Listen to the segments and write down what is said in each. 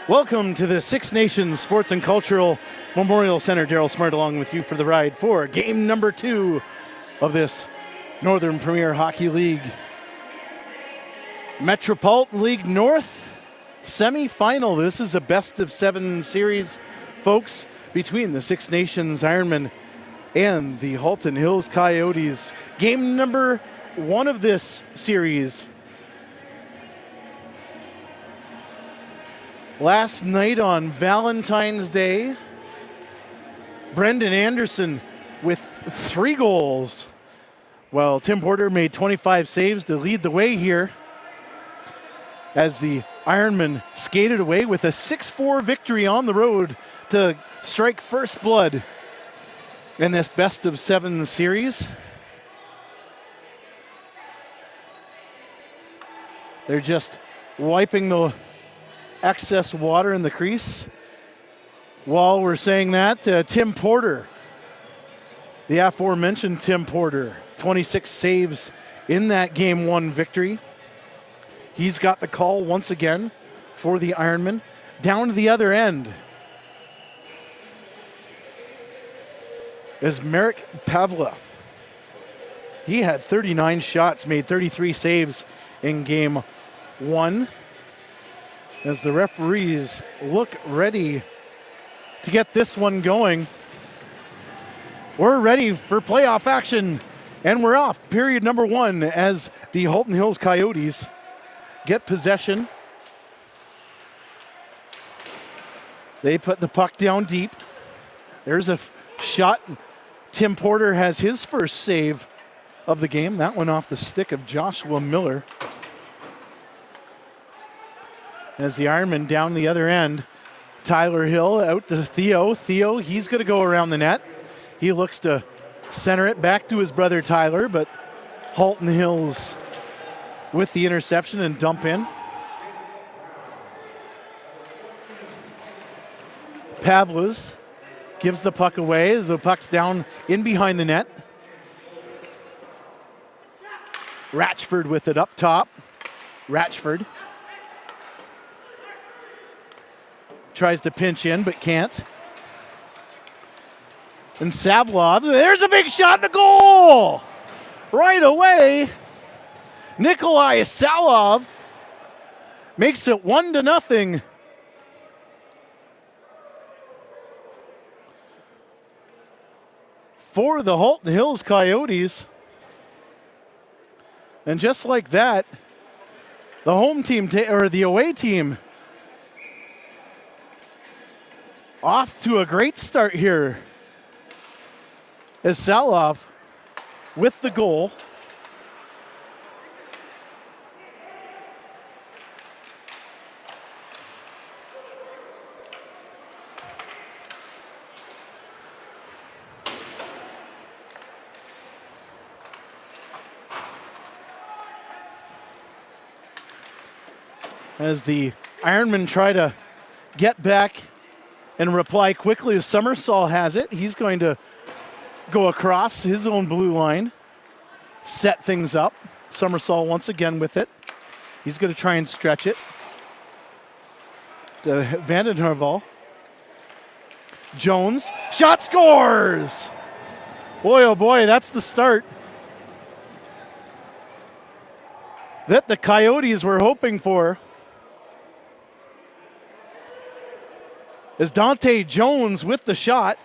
Welcome to the Six Nations Sports and Cultural Memorial Center. Daryl Smart along with you for the ride for game number 2 of this Northern Premier Hockey League Metropolitan League North semifinal. This is a best-of-7 series, folks, between the Six Nations Ironmen and the Halton Hills Coyotes. Game number 1 of this series. Last night on Valentine's Day, Brendan Anderson with 3 goals, while Tim Porter made 25 saves to lead the way here as the Ironmen skated away with a 6-4 victory on the road to strike first blood in this best-of-7 series. They're just wiping the excess water in the crease. While we're saying that, Tim Porter, the aforementioned Tim Porter, 26 saves in that Game 1 victory. He's got the call once again for the Ironmen. Down to the other end is Marek Pavla. He had 39 shots, made 33 saves in Game 1. As the referees look ready to get this one going. We're ready for playoff action, and we're off. Period number 1 as the Halton Hills Coyotes get possession. They put the puck down deep. There's a shot. Tim Porter has his first save of the game. That one off the stick of Joshua Miller. As the Ironman down the other end, Tyler Hill out to Theo. Theo, he's going to go around the net. He looks to center it back to his brother Tyler, but Halton Hills with the interception and dump in. Pavlas gives the puck away as the puck's down in behind the net. Ratchford with it up top. Ratchford tries to pinch in, but can't. And Savlov, there's a big shot in the goal! Right away, Nikolai Salov makes it 1-0. For the Halton Hills Coyotes. And just like that, the home team, or the away team, off to a great start here as Salov with the goal. As the Ironmen try to get back and reply quickly as Summersall has it. He's going to go across his own blue line, set things up. Summersall once again with it. He's going to try and stretch it to Vandenherval. Jones, shot scores! Boy, oh boy, that's the start that the Coyotes were hoping for. As Dante Jones with the shot.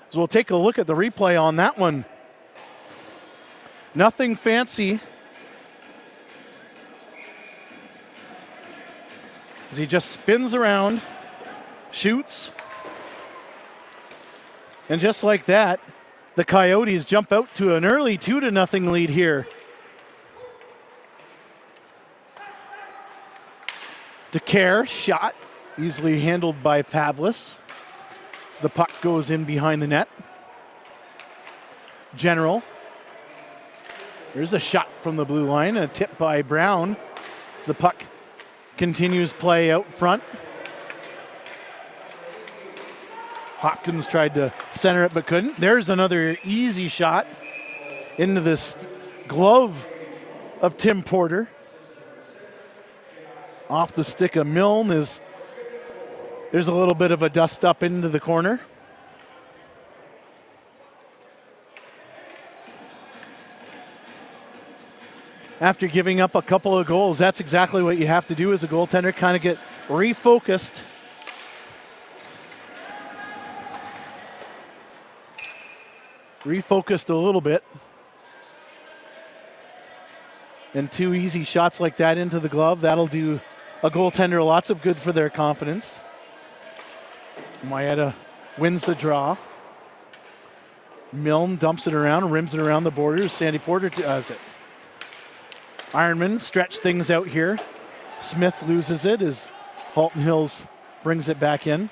So we'll take a look at the replay on that one. Nothing fancy. As he just spins around, shoots. And just like that, the Coyotes jump out to an early 2-0 lead here. DeCare, shot. Easily handled by Pavlas. As the puck goes in behind the net. General. There's a shot from the blue line, a tip by Brown. As the puck continues play out front. Hopkins tried to center it but couldn't. There's another easy shot into this glove of Tim Porter. Off the stick of Milne there's a little bit of a dust up into the corner. After giving up a couple of goals, that's exactly what you have to do as a goaltender, kind of get refocused. Refocused a little bit. And 2 easy shots like that into the glove, that'll do a goaltender lots of good for their confidence. Maeda wins the draw. Milne dumps it around, rims it around the borders. Sandy Porter does it. Ironmen stretch things out here. Smith loses it as Halton Hills brings it back in.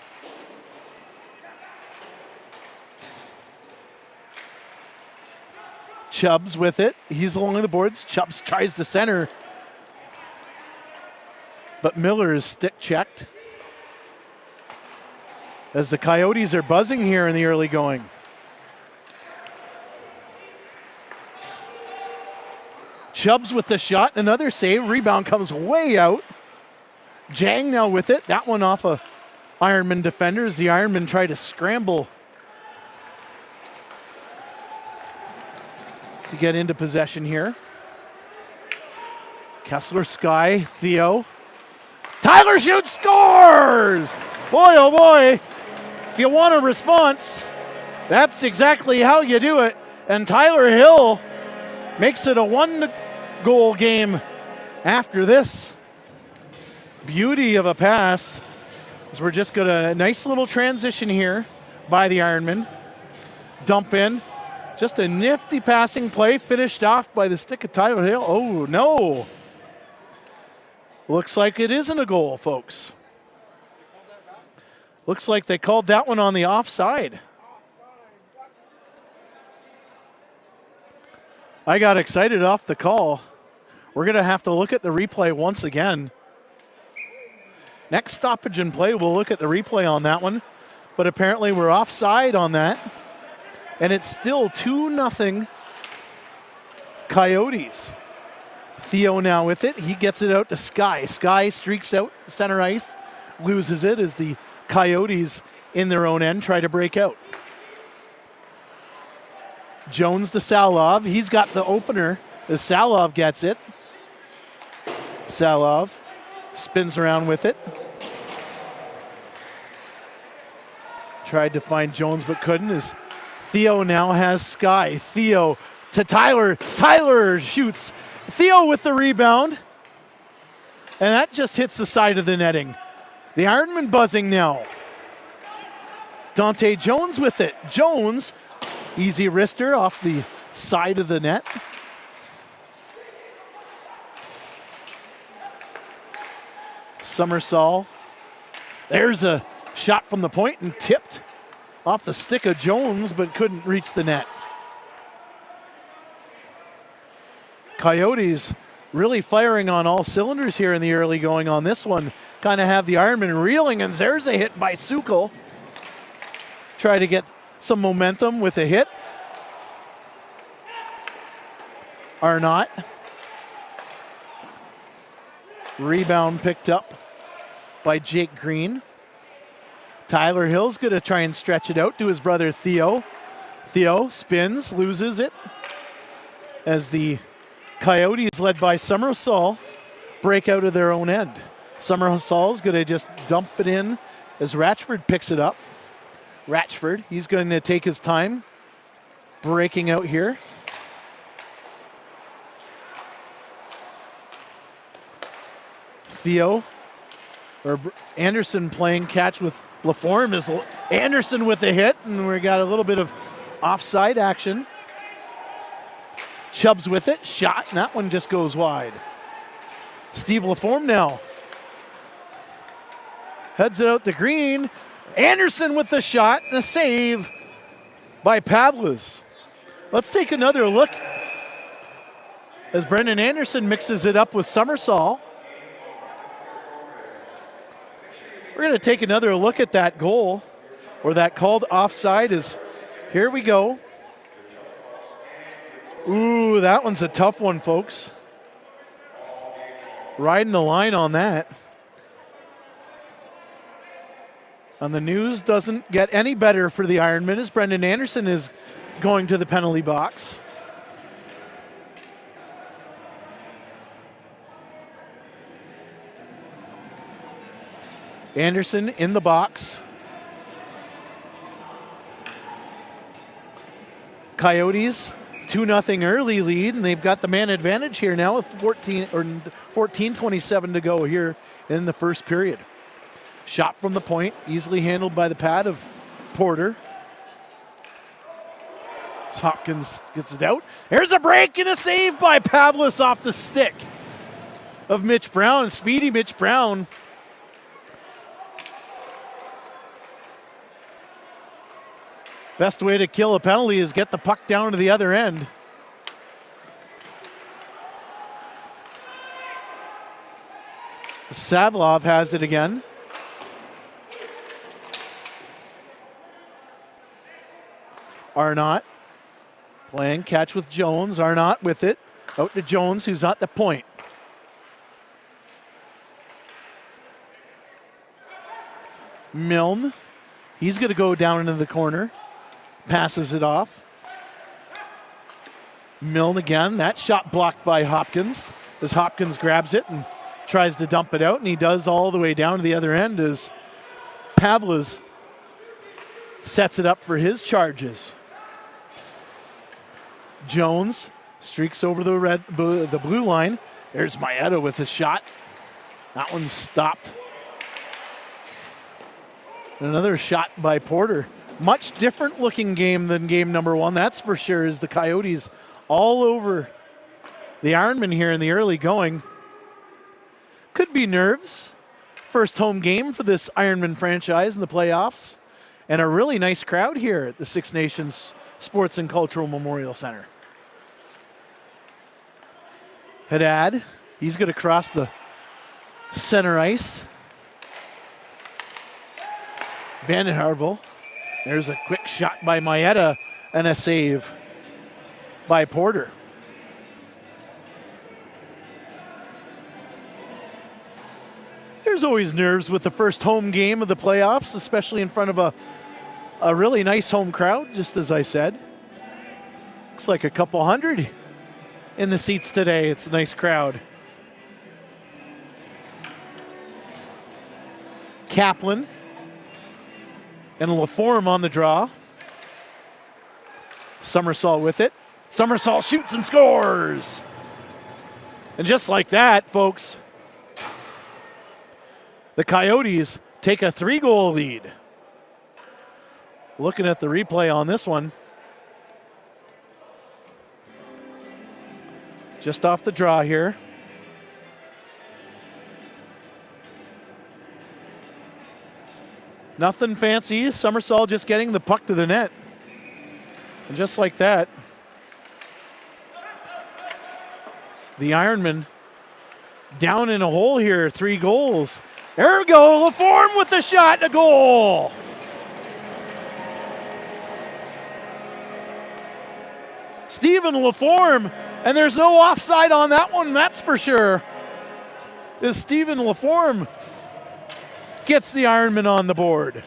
Chubbs with it. He's along the boards. Chubbs tries to center. But Miller is stick checked. As the Coyotes are buzzing here in the early going. Chubbs with the shot. Another save. Rebound comes way out. Jang now with it. That one off a Ironman defender as the Ironmen try to scramble to get into possession here. Kessler, Sky, Theo. Tyler shoots, scores! Boy, oh boy. If you want a response, that's exactly how you do it. And Tyler Hill makes it a 1-goal game after this. Beauty of a pass. As we're just got a nice little transition here by the Ironmen. Dump in. Just a nifty passing play finished off by the stick of Tyler Hill. Oh, no. Looks like it isn't a goal, folks. Looks like they called that one on the offside. I got excited off the call. We're going to have to look at the replay once again. Next stoppage in play, we'll look at the replay on that one. But apparently we're offside on that. And it's still 2-0 Coyotes. Theo now with it. He gets it out to Sky. Sky streaks out center ice, loses it as the Coyotes in their own end try to break out. Jones to Salov. He's got the opener as Salov gets it. Salov spins around with it. Tried to find Jones but couldn't as Theo now has Sky. Theo to Tyler. Tyler shoots. Theo with the rebound. And that just hits the side of the netting. The Ironmen buzzing now. Dante Jones with it. Jones, easy wrister off the side of the net. Summersall. There's a shot from the point and tipped off the stick of Jones, but couldn't reach the net. Coyotes really firing on all cylinders here in the early going on this one. Kind of have the Ironmen reeling, and there's a hit by Sukol. Try to get some momentum with a hit. Arnott. Rebound picked up by Jake Green. Tyler Hill's going to try and stretch it out to his brother Theo. Theo spins, loses it. As the Coyotes, led by Summersall, break out of their own end. Summersall's going to just dump it in as Ratchford picks it up. Ratchford, he's going to take his time breaking out here. Theo, or Anderson playing catch with LaForme is Anderson with the hit, and we got a little bit of offside action. Chubbs with it, shot, and that one just goes wide. Steve LaForme now heads it out to Green. Anderson with the shot, and the save by Pavlas. Let's take another look as Brendan Anderson mixes it up with Summersall. We're going to take another look at that goal, or that called offside is, here we go. Ooh, that one's a tough one, folks. Riding the line on that. And the news doesn't get any better for the Ironmen as Brendan Anderson is going to the penalty box. Anderson in the box. Coyotes 2-0 early lead, and they've got the man advantage here now with 14:27 to go here in the first period. Shot from the point, easily handled by the pad of Porter. As Hopkins gets it out. There's a break and a save by Pavlis off the stick of Mitch Brown. Speedy Mitch Brown. Best way to kill a penalty is get the puck down to the other end. Savlov has it again. Arnott playing catch with Jones. Arnott with it. Out to Jones, who's at the point. Milne. He's going to go down into the corner. Passes it off. Milne again. That shot blocked by Hopkins as Hopkins grabs it and tries to dump it out, and he does all the way down to the other end as Pavlis sets it up for his charges. Jones streaks over the blue line. There's Maeda with a shot. That one's stopped. Another shot by Porter. Much different looking game than game number one, that's for sure, as the Coyotes all over the Ironmen here in the early going. Could be nerves. First home game for this Ironman franchise in the playoffs. And a really nice crowd here at the Six Nations Sports and Cultural Memorial Center. Haddad, he's going to cross the center ice. Van den Harvel. There's a quick shot by Maeda and a save by Porter. There's always nerves with the first home game of the playoffs, especially in front of a really nice home crowd, just as I said. Looks like a couple hundred in the seats today. It's a nice crowd. Kaplan and Laforme on the draw. Somersault with it. Somersault shoots and scores. And just like that, folks, the Coyotes take a 3-goal lead. Looking at the replay on this one. Just off the draw here. Nothing fancy. Somersault just getting the puck to the net. And just like that, the Ironmen down in a hole here. 3 goals. There we go. Laforme with the shot. A goal. Stephen Laforme. And there's no offside on that one, that's for sure. As Stephen Laforme gets the Ironman on the board.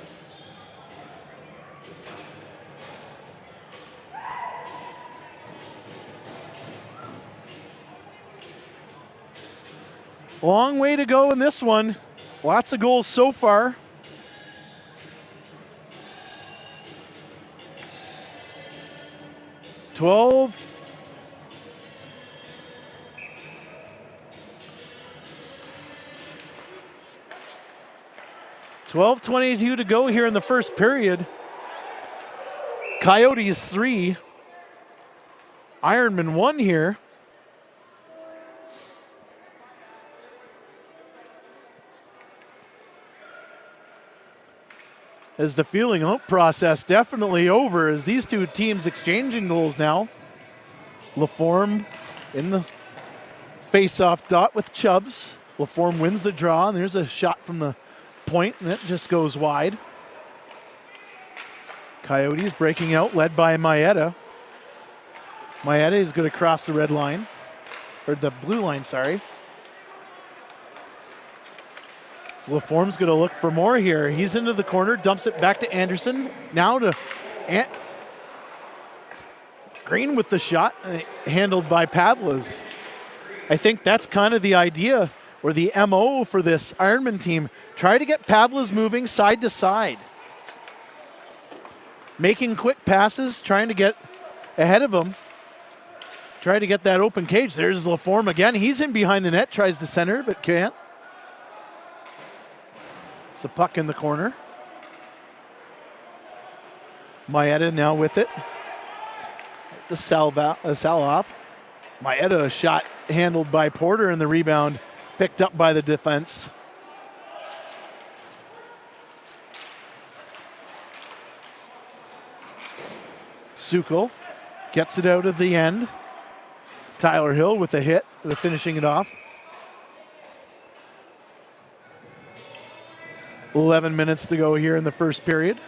Long way to go in this one. Lots of goals so far. $12 12:22 to go here in the first period. Coyotes 3. Ironman 1 here. As the feeling out process definitely over as these two teams exchanging goals now. Laforme in the face-off dot with Chubbs. Laforme wins the draw, and there's a shot from the point, and that just goes wide. Coyotes breaking out, led by Maeda. Maeda is going to cross the red line, or the blue line, sorry. So LaForme's going to look for more here. He's into the corner, dumps it back to Anderson. Now to Green with the shot, handled by Pavlas. I think that's kind of the idea, or the MO for this Ironman team. Try to get Pavlas moving side to side. Making quick passes, trying to get ahead of him. Try to get that open cage. There's LaForme again. He's in behind the net, tries to center, but can't. It's a puck in the corner. Maeda now with it. The sell-off. Maeda, a shot handled by Porter, and the rebound picked up by the defense. Sukol gets it out of the end. Tyler Hill with a hit, finishing it off. 11 minutes to go here in the first period.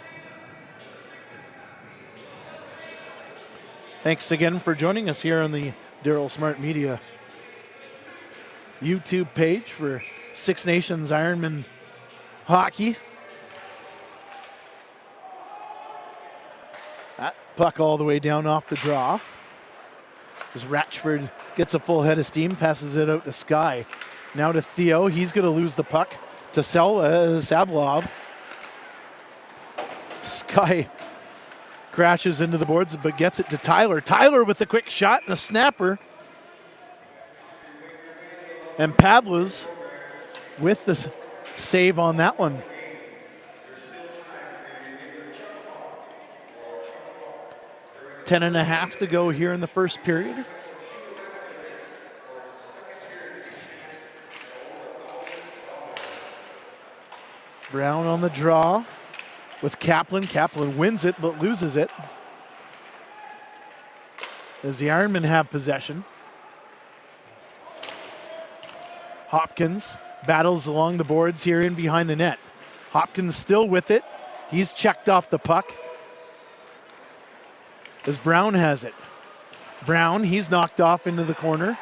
Thanks again for joining us here on the Daryl Smart Media YouTube page for Six Nations Ironman hockey. That puck all the way down off the draw. As Ratchford gets a full head of steam, passes it out to Sky. Now to Theo. He's going to lose the puck to Savlov. Sky crashes into the boards, but gets it to Tyler. Tyler with the quick shot and the snapper. And Pavlas with the save on that one. Ten and a half to go here in the first period. Brown on the draw with Kaplan. Kaplan wins it but loses it. As the Ironmen have possession. Hopkins battles along the boards here in behind the net. Hopkins still with it. He's checked off the puck. As Brown has it. Brown, he's knocked off into the corner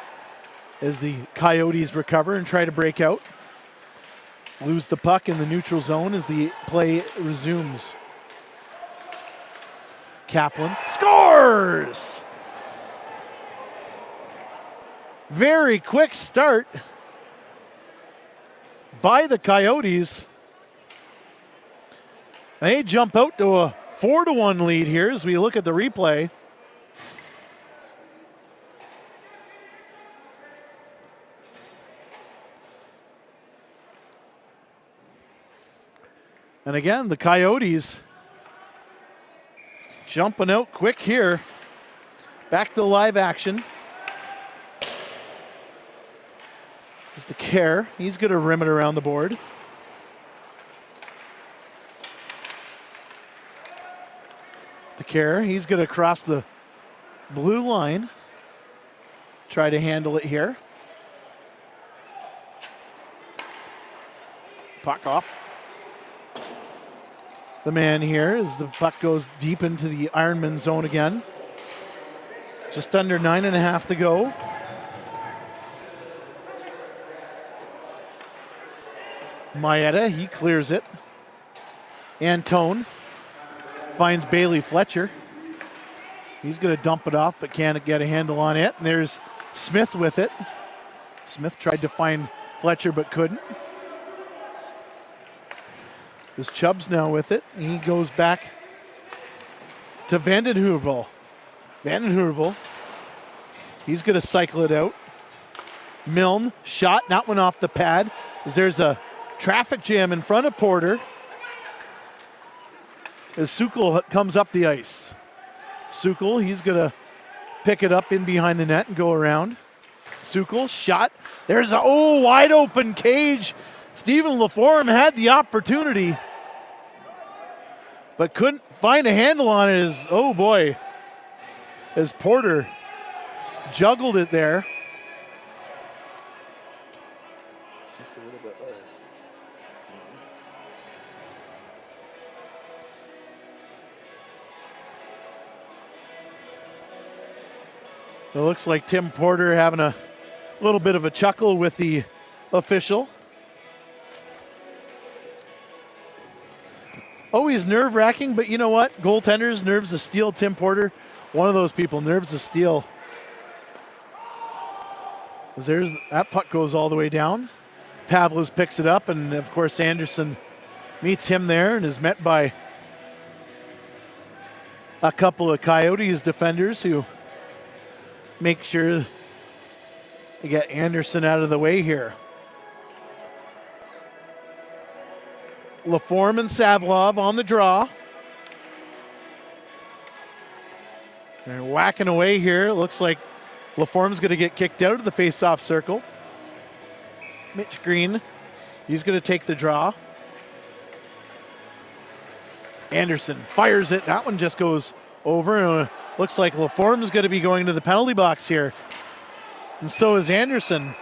as the Coyotes recover and try to break out. Lose the puck in the neutral zone as the play resumes. Kaplan scores! Very quick start by the Coyotes. They jump out to a 4-1 lead here as we look at the replay. And again, the Coyotes jumping out quick here. Back to live action. Just a care. He's going to rim it around the board. The care. He's going to cross the blue line. Try to handle it here. Puck off. The man here as the puck goes deep into the Ironman zone again. Just under 9.5 to go. Maeda, he clears it. Antone finds Bailey Fletcher. He's going to dump it off, but can't get a handle on it. And there's Smith with it. Smith tried to find Fletcher, but couldn't. This Chubb's now with it. He goes back to Vanden Heuvel. Vanden Heuvel. He's going to cycle it out. Milne, shot, that one off the pad. There's a traffic jam in front of Porter. As Sukol comes up the ice. Sukol, he's going to pick it up in behind the net and go around. Sukol, shot. There's a wide open cage. Stephen LaForme had the opportunity, but couldn't find a handle on it as Porter juggled it there. Just a little bit lower. It looks like Tim Porter having a little bit of a chuckle with the official. Always nerve-wracking, but you know what? Goaltenders, nerves of steel. Tim Porter, one of those people, nerves of steel. That puck goes all the way down. Pavlis picks it up, and of course Anderson meets him there and is met by a couple of Coyotes defenders who make sure they get Anderson out of the way here. Laforme and Savlov on the draw. They're whacking away here. It looks like Laforme's going to get kicked out of the face-off circle. Mitch Green, he's going to take the draw. Anderson fires it. That one just goes over. And looks like Laforme's going to be going to the penalty box here. And so is Anderson.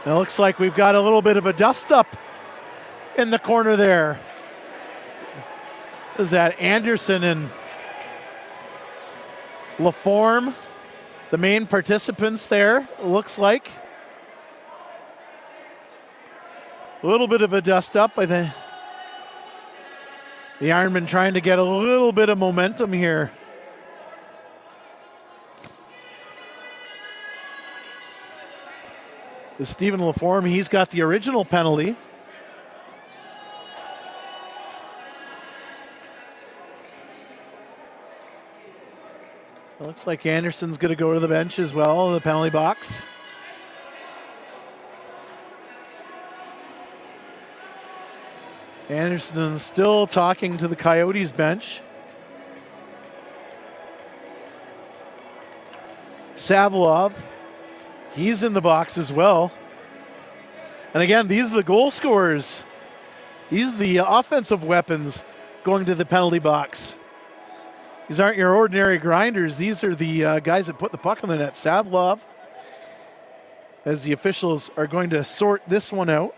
It looks like we've got a little bit of a dust-up in the corner there. Is that Anderson and Laforme, the main participants there, it looks like. A little bit of a dust-up. I think the Ironmen trying to get a little bit of momentum here. Stephen Laforme, he's got the original penalty. It looks like Anderson's going to go to the bench as well, the penalty box. Anderson still talking to the Coyotes bench. Savlov, he's in the box as well. And again, these are the goal scorers. These are the offensive weapons going to the penalty box. These aren't your ordinary grinders. These are the guys that put the puck on the net. Savlov, as the officials are going to sort this one out.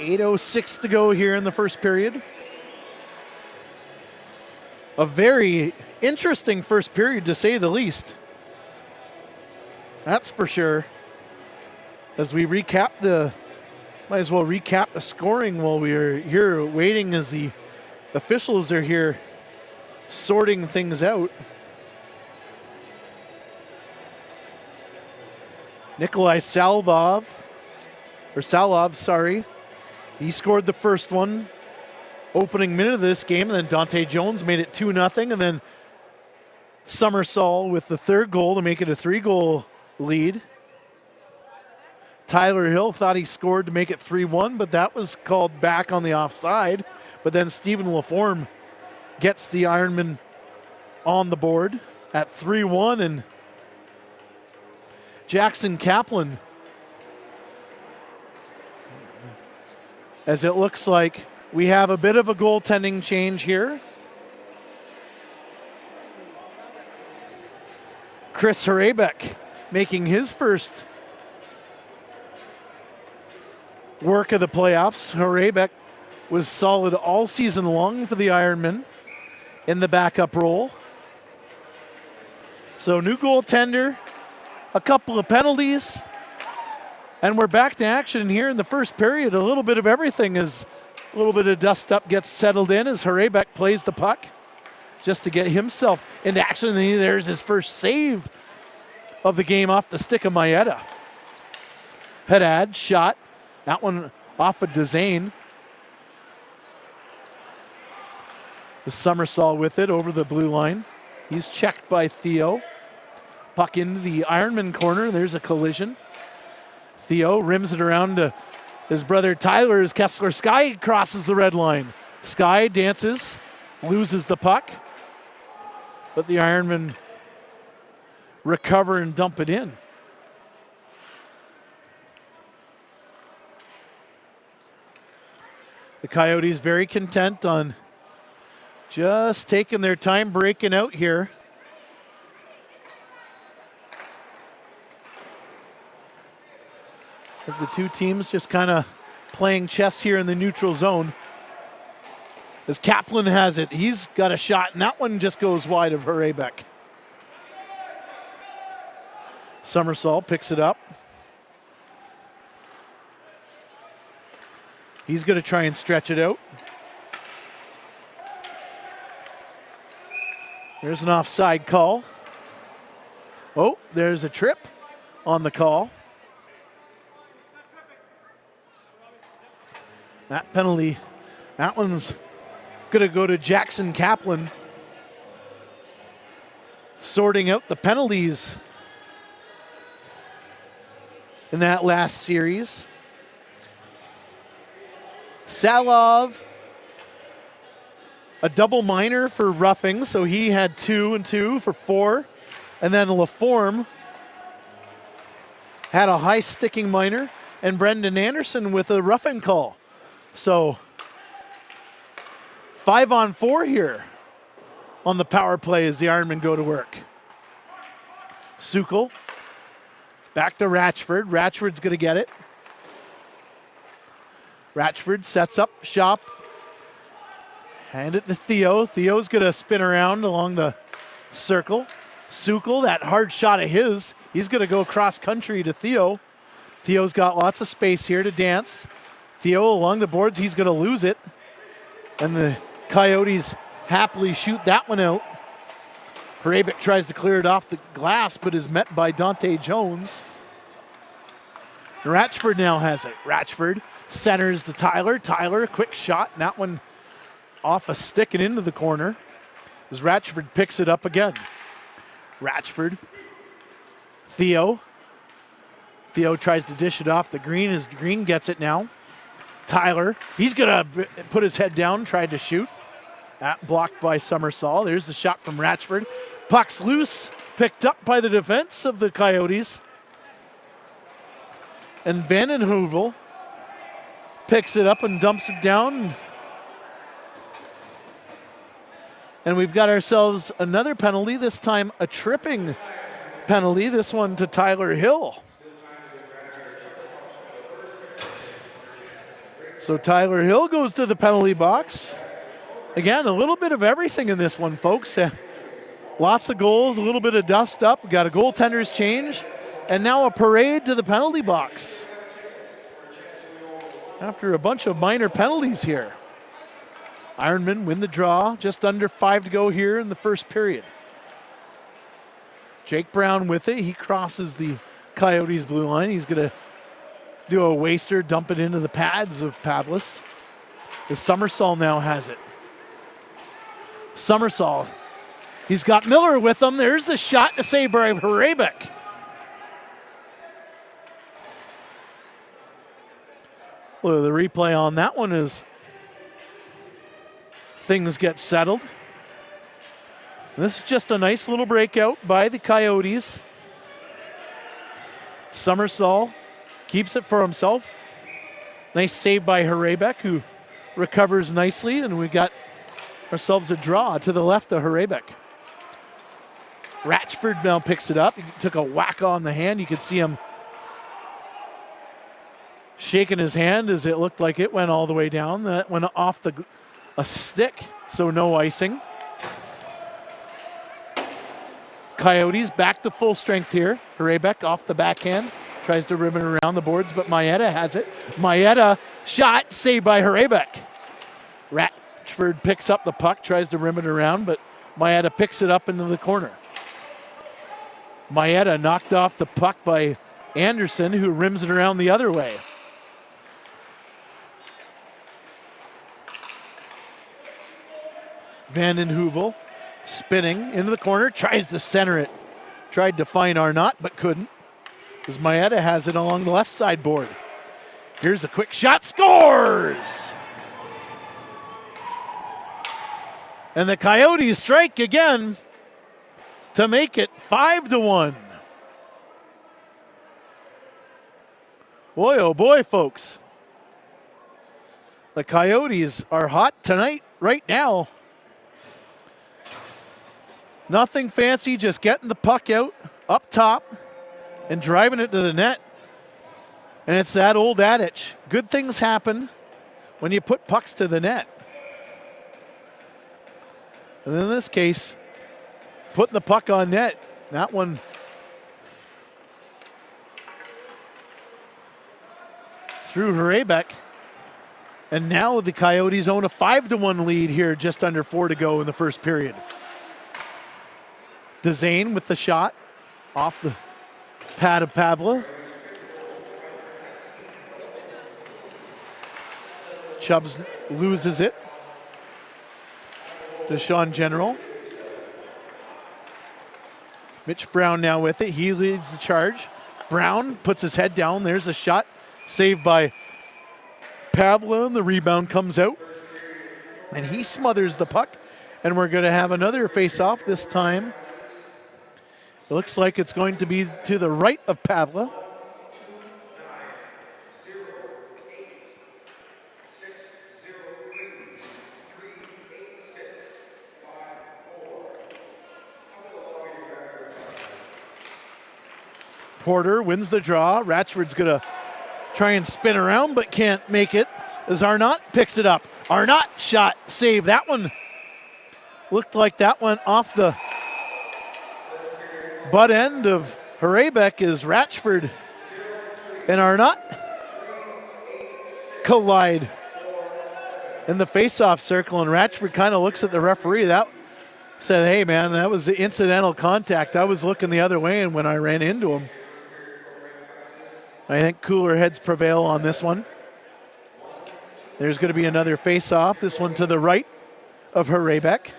.806 to go here in the first period. A very interesting first period, to say the least. That's for sure. As we might as well recap the scoring while we're here waiting as the officials are here sorting things out. Nikolai Salov, sorry. He scored the first one, opening minute of this game, and then Dante Jones made it 2-0, and then Summersall with the third goal to make it a 3-goal lead. Tyler Hill thought he scored to make it 3-1, but that was called back on the offside. But then Stephen Laforme gets the Ironmen on the board at 3-1, and Jackson Kaplan, as it looks like we have a bit of a goaltending change here. Chris Hrebeck making his first work of the playoffs. Hrebeck was solid all season long for the Ironmen in the backup role. So new goaltender, a couple of penalties, and we're back to action here in the first period. A little bit of everything as a little bit of dust up gets settled in as Hrebeck plays the puck just to get himself into action. And there's his first save of the game off the stick of Maeda. Haddad shot. That one off of Dezane. The Summersall with it over the blue line. He's checked by Theo. Puck into the Ironman corner. There's a collision. Theo rims it around to his brother Tyler as Kessler Sky crosses the red line. Sky dances, loses the puck, but the Ironmen recover and dump it in. The Coyotes very content on just taking their time breaking out here. As the two teams just kind of playing chess here in the neutral zone. As Kaplan has it, he's got a shot, and that one just goes wide of Hrebeck. Somersault picks it up. He's going to try and stretch it out. There's an offside call. Oh, there's a trip on the call. That penalty, that one's going to go to Jackson Kaplan. Sorting out the penalties in that last series. Salov, a double minor for roughing, so he had 2 and 2 for 4. And then Laforme had a high sticking minor, and Brendan Anderson with a roughing call. So 5-on-4 here on the power play as the Ironmen go to work. Sukol back to Ratchford. Ratchford's going to get it. Ratchford sets up shop. Hand it to Theo. Theo's going to spin around along the circle. Sukol, that hard shot of his, he's going to go cross country to Theo. Theo's got lots of space here to dance. Theo along the boards, he's going to lose it. And the Coyotes happily shoot that one out. Hrebeck tries to clear it off the glass, but is met by Dante Jones. Ratchford now has it. Ratchford centers to Tyler. Tyler, quick shot, and that one off a stick and into the corner as Ratchford picks it up again. Ratchford, Theo. Theo tries to dish it off the green as Green gets it now. Tyler, he's going to put his head down, tried to shoot. That blocked by Somersault. There's the shot from Ratchford. Puck's loose, picked up by the defense of the Coyotes. And Vandenheuvel picks it up and dumps it down. And we've got ourselves another penalty, this time a tripping penalty, this one to Tyler Hill. So Tyler Hill goes to the penalty box. Again, a little bit of everything in this one, folks. Lots of goals, a little bit of dust up. We got a goaltender's change, and now a parade to the penalty box. After a bunch of minor penalties here. Ironmen win the draw, just under 5 to go here in the first period. Jake Brown with it. He crosses the Coyotes' blue line. He's going to do a waster, dump it into the pads of Pavlis. The Somersault now has it. Somersault. He's got Miller with him. There's the shot to save by Hrebeck. Well, the replay on that one is things get settled. This is just a nice little breakout by the Coyotes. Somersault keeps it for himself. Nice save by Hrebeck, who recovers nicely, and we got ourselves a draw to the left of Hrebeck. Ratchford now picks it up. He took a whack on the hand. You could see him shaking his hand as it looked like it went all the way down. That went off a stick, so no icing. Coyotes back to full strength here. Hrebeck off the backhand. Tries to rim it around the boards, but Maeda has it. Maeda shot, saved by Hrebeck. Ratchford picks up the puck, tries to rim it around, but Maeda picks it up into the corner. Maeda knocked off the puck by Anderson, who rims it around the other way. Vandenheuvel spinning into the corner, tries to center it. Tried to find Arnott, but couldn't. As Maeda has it along the left side board. Here's a quick shot, scores! And the Coyotes strike again to make it 5-1. Boy, oh boy, folks. The Coyotes are hot tonight, right now. Nothing fancy, just getting the puck out, up top, and driving it to the net. And it's that old adage, good things happen when you put pucks to the net. And in this case, putting the puck on net, that one through Hrebeck. And now the Coyotes own a 5-1 lead here, just under 4 to go in the first period. DeZane with the shot off the pad of Pavla. Chubbs loses it to Sean General. Mitch Brown now with it. He leads the charge. Brown puts his head down. There's a shot saved by Pavla, and the rebound comes out. And he smothers the puck. And we're going to have another face-off this time. It looks like it's going to be to the right of Pavla. Porter wins the draw. Ratchford's going to try and spin around, but can't make it as Arnott picks it up. Arnott shot, save. That one looked like that went off the butt end of Hrebeck as Ratchford and Arnott collide in the face-off circle, and Ratchford kind of looks at the referee. That said, hey, man, that was incidental contact. I was looking the other way, and when I ran into him, I think cooler heads prevail on this one. There's going to be another face-off, this one to the right of Hrebeck.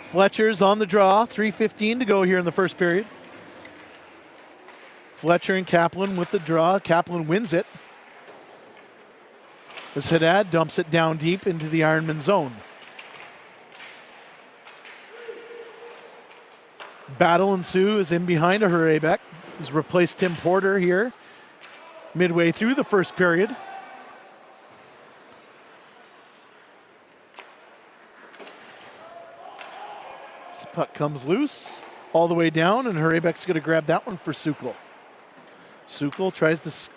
Fletcher's on the draw, 3:15 to go here in the first period. Fletcher and Kaplan with the draw. Kaplan wins it as Haddad dumps it down deep into the Ironman zone. Battle ensues in behind a Hrebeck. He's replaced Tim Porter here midway through the first period. Puck comes loose all the way down, and Hrebeck's going to grab that one for Sukol. Sukol tries to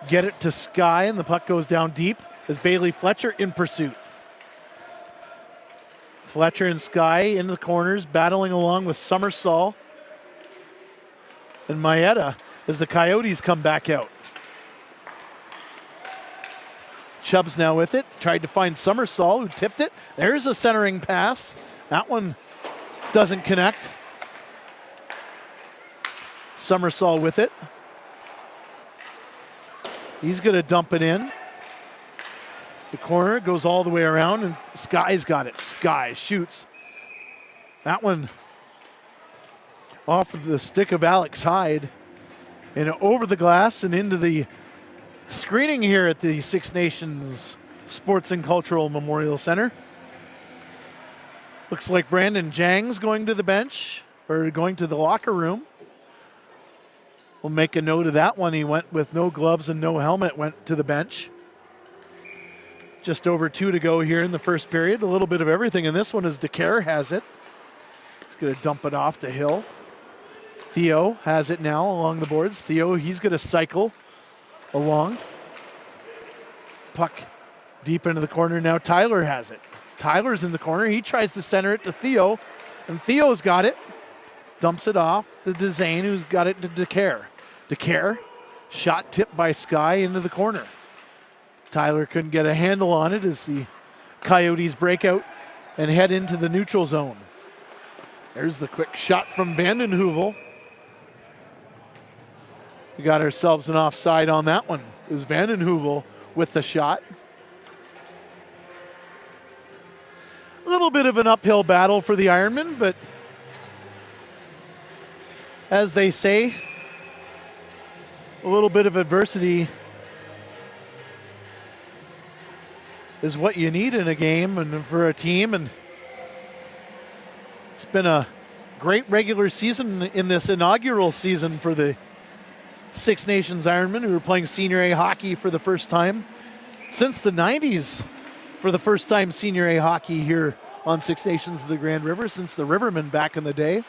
get it to Sky, and the puck goes down deep as Bailey Fletcher in pursuit. Fletcher and Sky into the corners, battling along with Summersall and Maeda as the Coyotes come back out. Chubbs now with it, tried to find Summersall, who tipped it. There's a centering pass. That one doesn't connect. Summersall with it. He's going to dump it in. The corner goes all the way around, and Sky's got it. Sky shoots. That one off of the stick of Alex Hyde and over the glass and into the screening here at the Six Nations Sports and Cultural Memorial Center. Looks like Brandon Jang's going to the bench, or going to the locker room. We'll make a note of that one. He went with no gloves and no helmet, went to the bench. Just over 2 to go here in the first period. A little bit of everything in this one as DeCare has it. He's going to dump it off to Hill. Theo has it now along the boards. Theo, he's going to cycle along. Puck deep into the corner. Now Tyler has it. Tyler's in the corner. He tries to center it to Theo, and Theo's got it. Dumps it off to DeZane, who's got it to DeCare. DeCare, shot tipped by Sky into the corner. Tyler couldn't get a handle on it as the Coyotes break out and head into the neutral zone. There's the quick shot from Vanden Heuvel. We got ourselves an offside on that one. It was Vanden Heuvel with the shot. A little bit of an uphill battle for the Ironmen, but as they say, a little bit of adversity is what you need in a game and for a team. And it's been a great regular season in this inaugural season for the Six Nations Ironmen, who are playing Senior A hockey for the first time since the 90s. For the first time, Senior A hockey here on Six Nations of the Grand River since the Rivermen back in the day.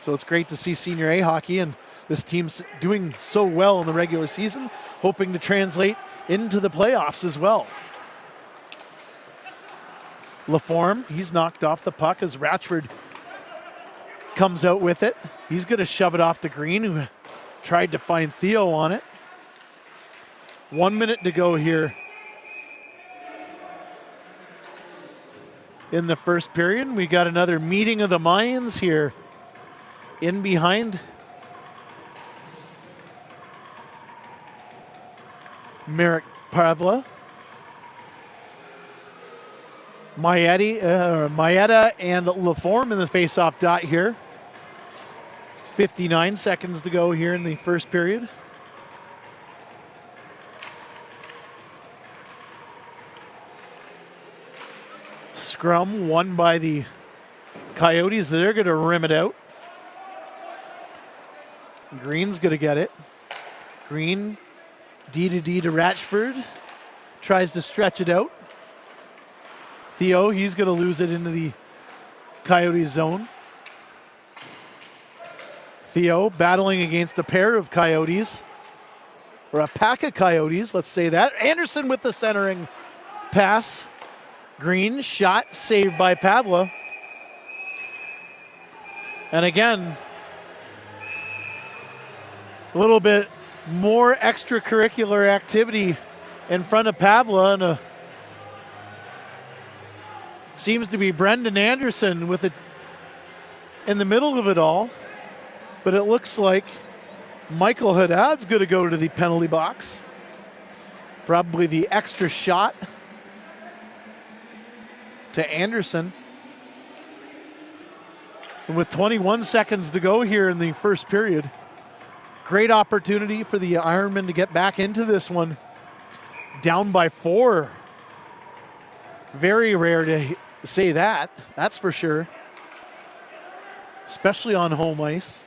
So it's great to see Senior A hockey, and this team's doing so well in the regular season, hoping to translate into the playoffs as well. Laforme, he's knocked off the puck as Ratchford comes out with it. He's going to shove it off to Green, who tried to find Theo on it. 1 minute to go here in the first period. We got another meeting of the minds here in behind Merrick Pavla. Maeda and Laforme in the face-off dot here. 59 seconds to go here in the first period. Scrum won by the Coyotes. They're going to rim it out. Green's going to get it. Green, D to Ratchford. Tries to stretch it out. Theo, he's going to lose it into the Coyotes zone. Theo battling against a pair of Coyotes, or a pack of Coyotes, let's say that. Anderson with the centering pass. Green, shot, saved by Pavla. And again, a little bit more extracurricular activity in front of Pavla, and seems to be Brendan Anderson with it in the middle of it all. But it looks like Michael Haddad's going to go to the penalty box. Probably the extra shot to Anderson. And with 21 seconds to go here in the first period, great opportunity for the Ironmen to get back into this one. Down by 4. Very rare to say that, that's for sure. Especially on home ice,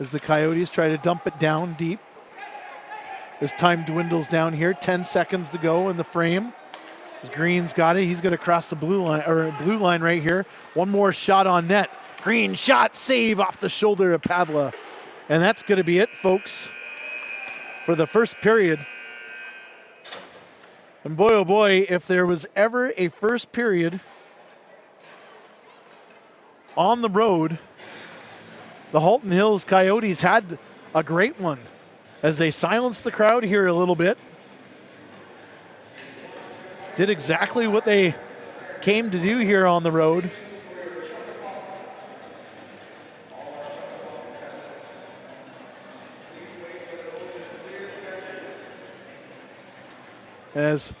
as the Coyotes try to dump it down deep. As time dwindles down here, 10 seconds to go in the frame. As Green's got it, he's going to cross the blue line right here. One more shot on net. Green shot, save off the shoulder of Pavla. And that's going to be it, folks, for the first period. And boy, oh boy, if there was ever a first period on the road, the Halton Hills Coyotes had a great one as they silenced the crowd here a little bit. Did exactly what they came to do here on the road. As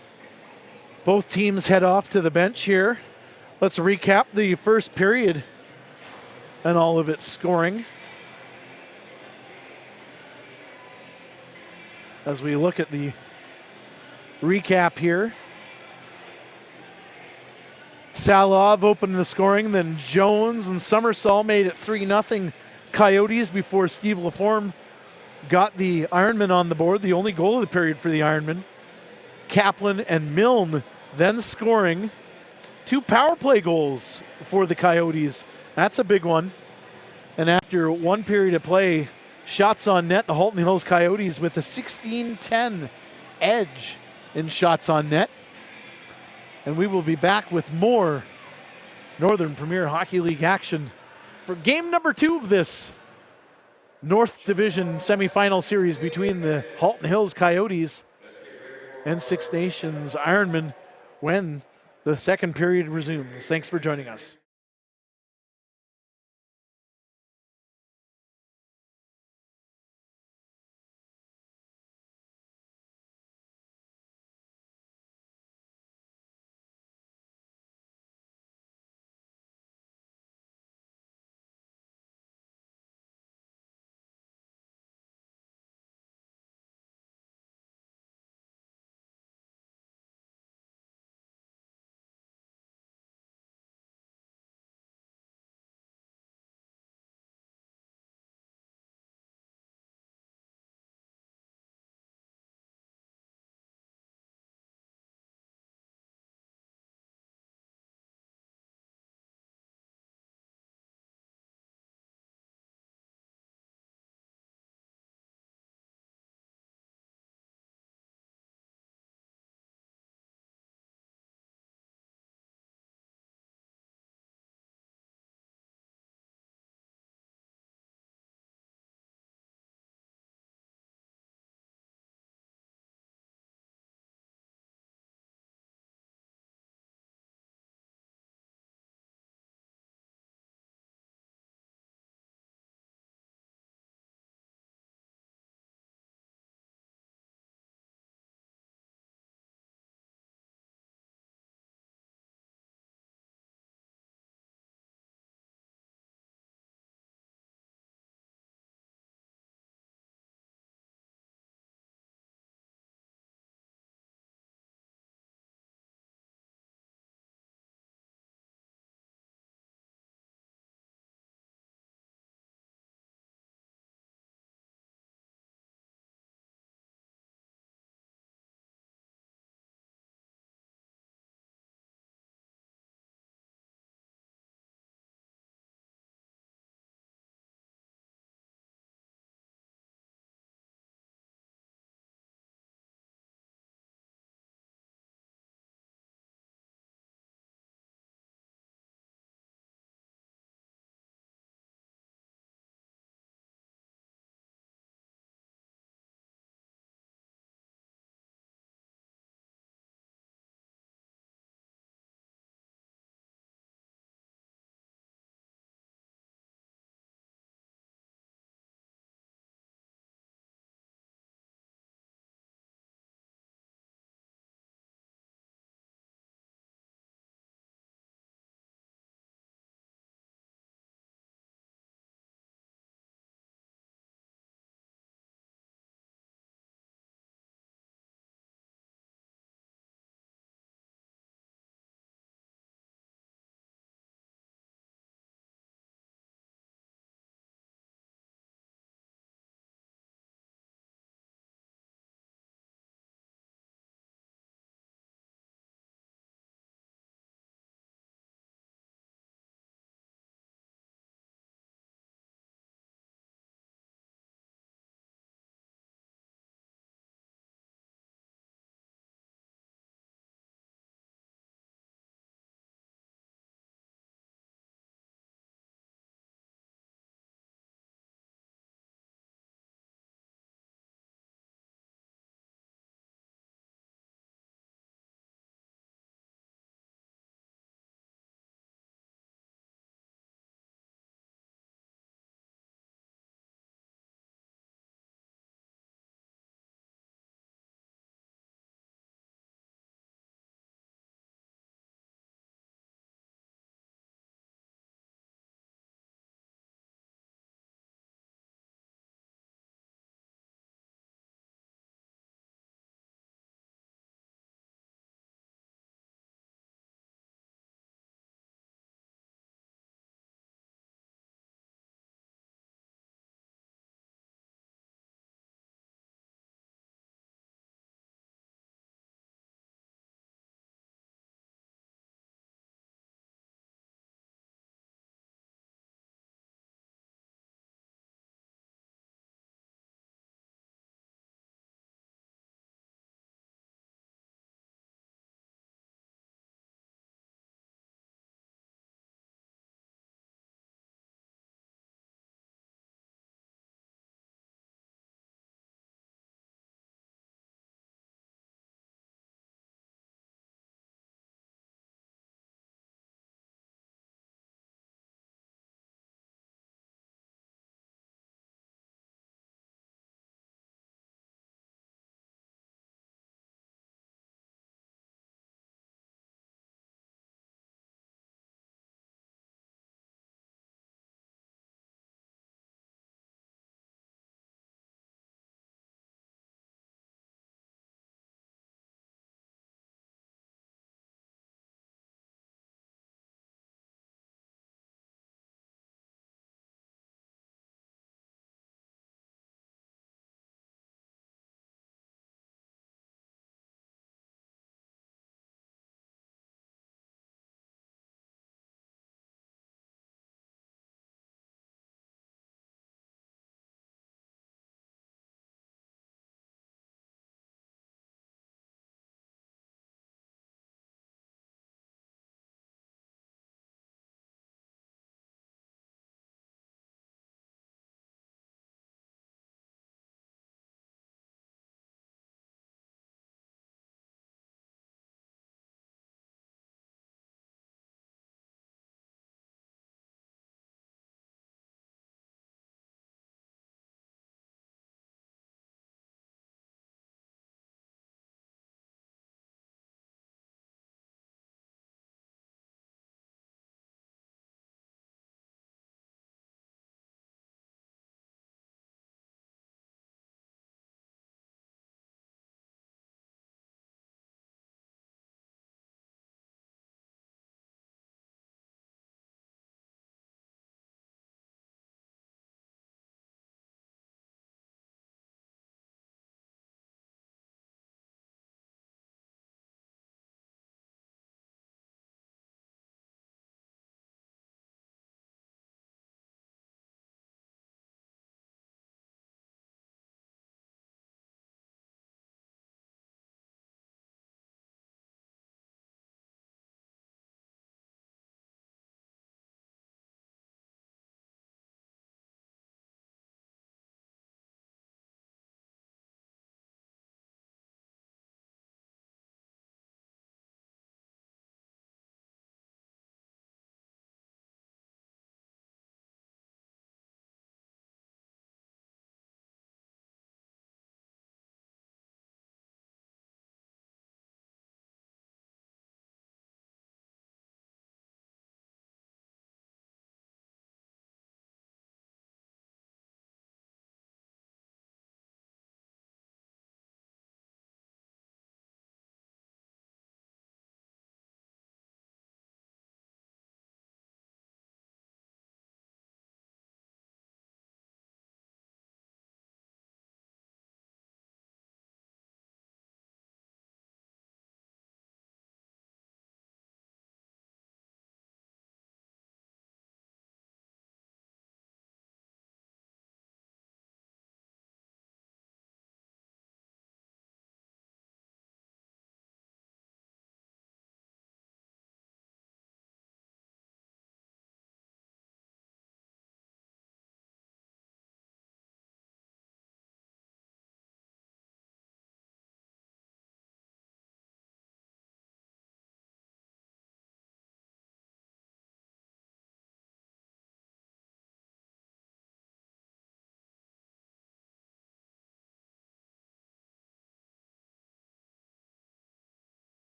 both teams head off to the bench here, let's recap the first period and all of its scoring. As we look at the recap here, Salov opened the scoring, then Jones and Summersall made it 3-0 Coyotes before Steve Laforme got the Ironmen on the board, the only goal of the period for the Ironmen. Kaplan and Milne then scoring 2 power play goals for the Coyotes. That's a big one. And after 1 period of play, shots on net, the Halton Hills Coyotes with a 16-10 edge in shots on net. And we will be back with more Northern Premier Hockey League action for game number 2 of this North Division semifinal series between the Halton Hills Coyotes and Six Nations Ironmen when the second period resumes. Thanks for joining us.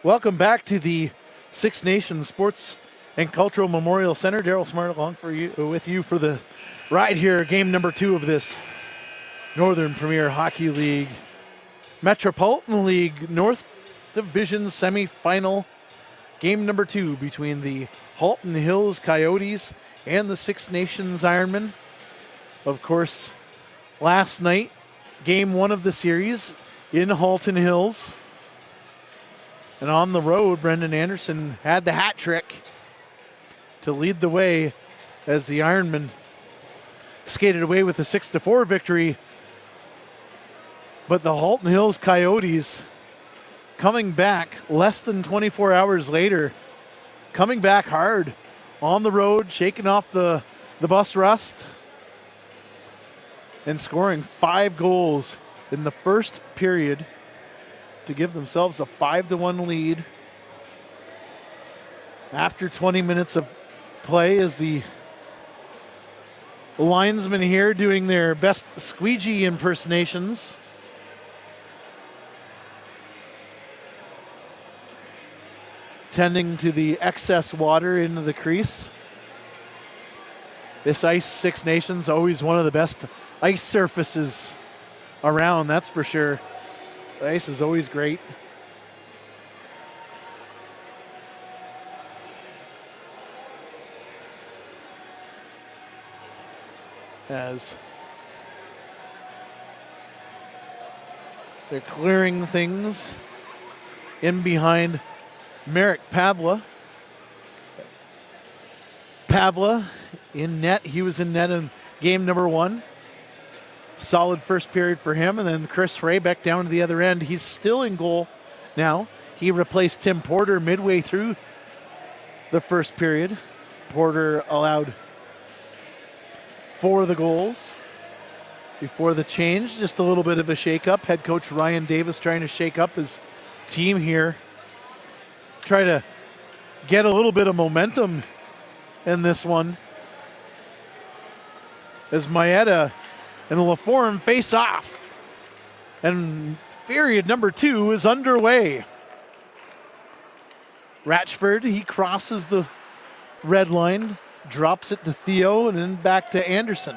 Welcome back to the Six Nations Sports and Cultural Memorial Center. Daryl Smart along with you for the ride here. Game number 2 of this Northern Premier Hockey League Metropolitan League North Division semifinal. Game number 2 between the Halton Hills Coyotes and the Six Nations Ironmen. Of course, last night, game 1 of the series in Halton Hills. And on the road, Brendan Anderson had the hat trick to lead the way as the Ironmen skated away with a 6-4 victory. But the Halton Hills Coyotes coming back less than 24 hours later, coming back hard on the road, shaking off the bus rust, and scoring 5 goals in the first period to give themselves a 5-1 lead. After 20 minutes of play, as the linesmen here doing their best squeegee impersonations. Tending to the excess water into the crease. This ice, Six Nations, always one of the best ice surfaces around, that's for sure. The ice is always great. As they're clearing things in behind Merrick Pavla. Pavla in net. He was in net in game number 1. Solid first period for him. And then Chris Raybeck down to the other end. He's still in goal now. He replaced Tim Porter midway through the first period. Porter allowed 4 of the goals before the change. Just a little bit of a shake-up. Head coach Ryan Davis trying to shake up his team here. Try to get a little bit of momentum in this one. As Maeda and LaForme face off. And period number 2 is underway. Ratchford, he crosses the red line, drops it to Theo, and then back to Anderson.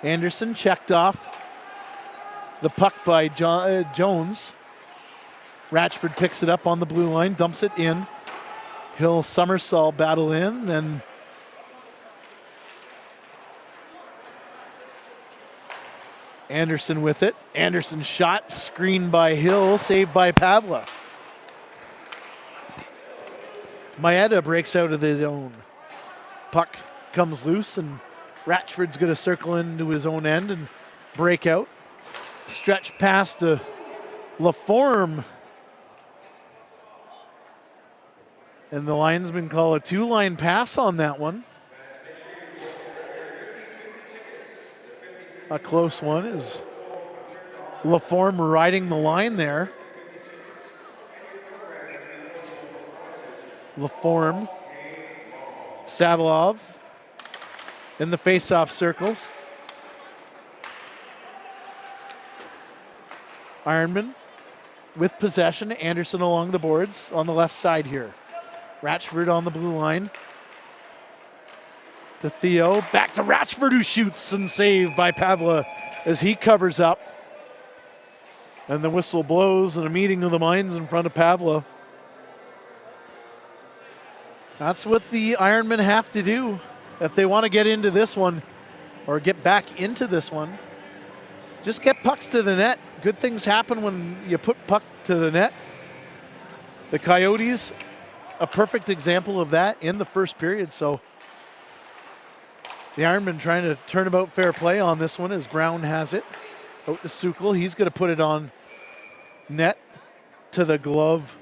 Anderson checked off the puck by Jones. Ratchford picks it up on the blue line, dumps it in. He'll somersault battle in, then Anderson with it. Anderson shot, screened by Hill, saved by Pavla. Maeda breaks out of his own. Puck comes loose, and Ratchford's going to circle into his own end and break out. Stretch pass to LaForme. And the linesman call a 2-line pass on that one. A close one is LaForme riding the line there. LaForme, Savalov in the face-off circles. Ironman with possession. Anderson along the boards on the left side here. Ratchford on the blue line. To Theo, back to Ratchford, who shoots and saved by Pavla as he covers up. And the whistle blows and a meeting of the minds in front of Pavla. That's what the Ironmen have to do if they want to get into this one or get back into this one. Just get pucks to the net. Good things happen when you put puck to the net. The Coyotes, a perfect example of that in the first period. So the Ironmen trying to turn about fair play on this one as Brown has it. Out to Sukal. He's going to put it on net to the glove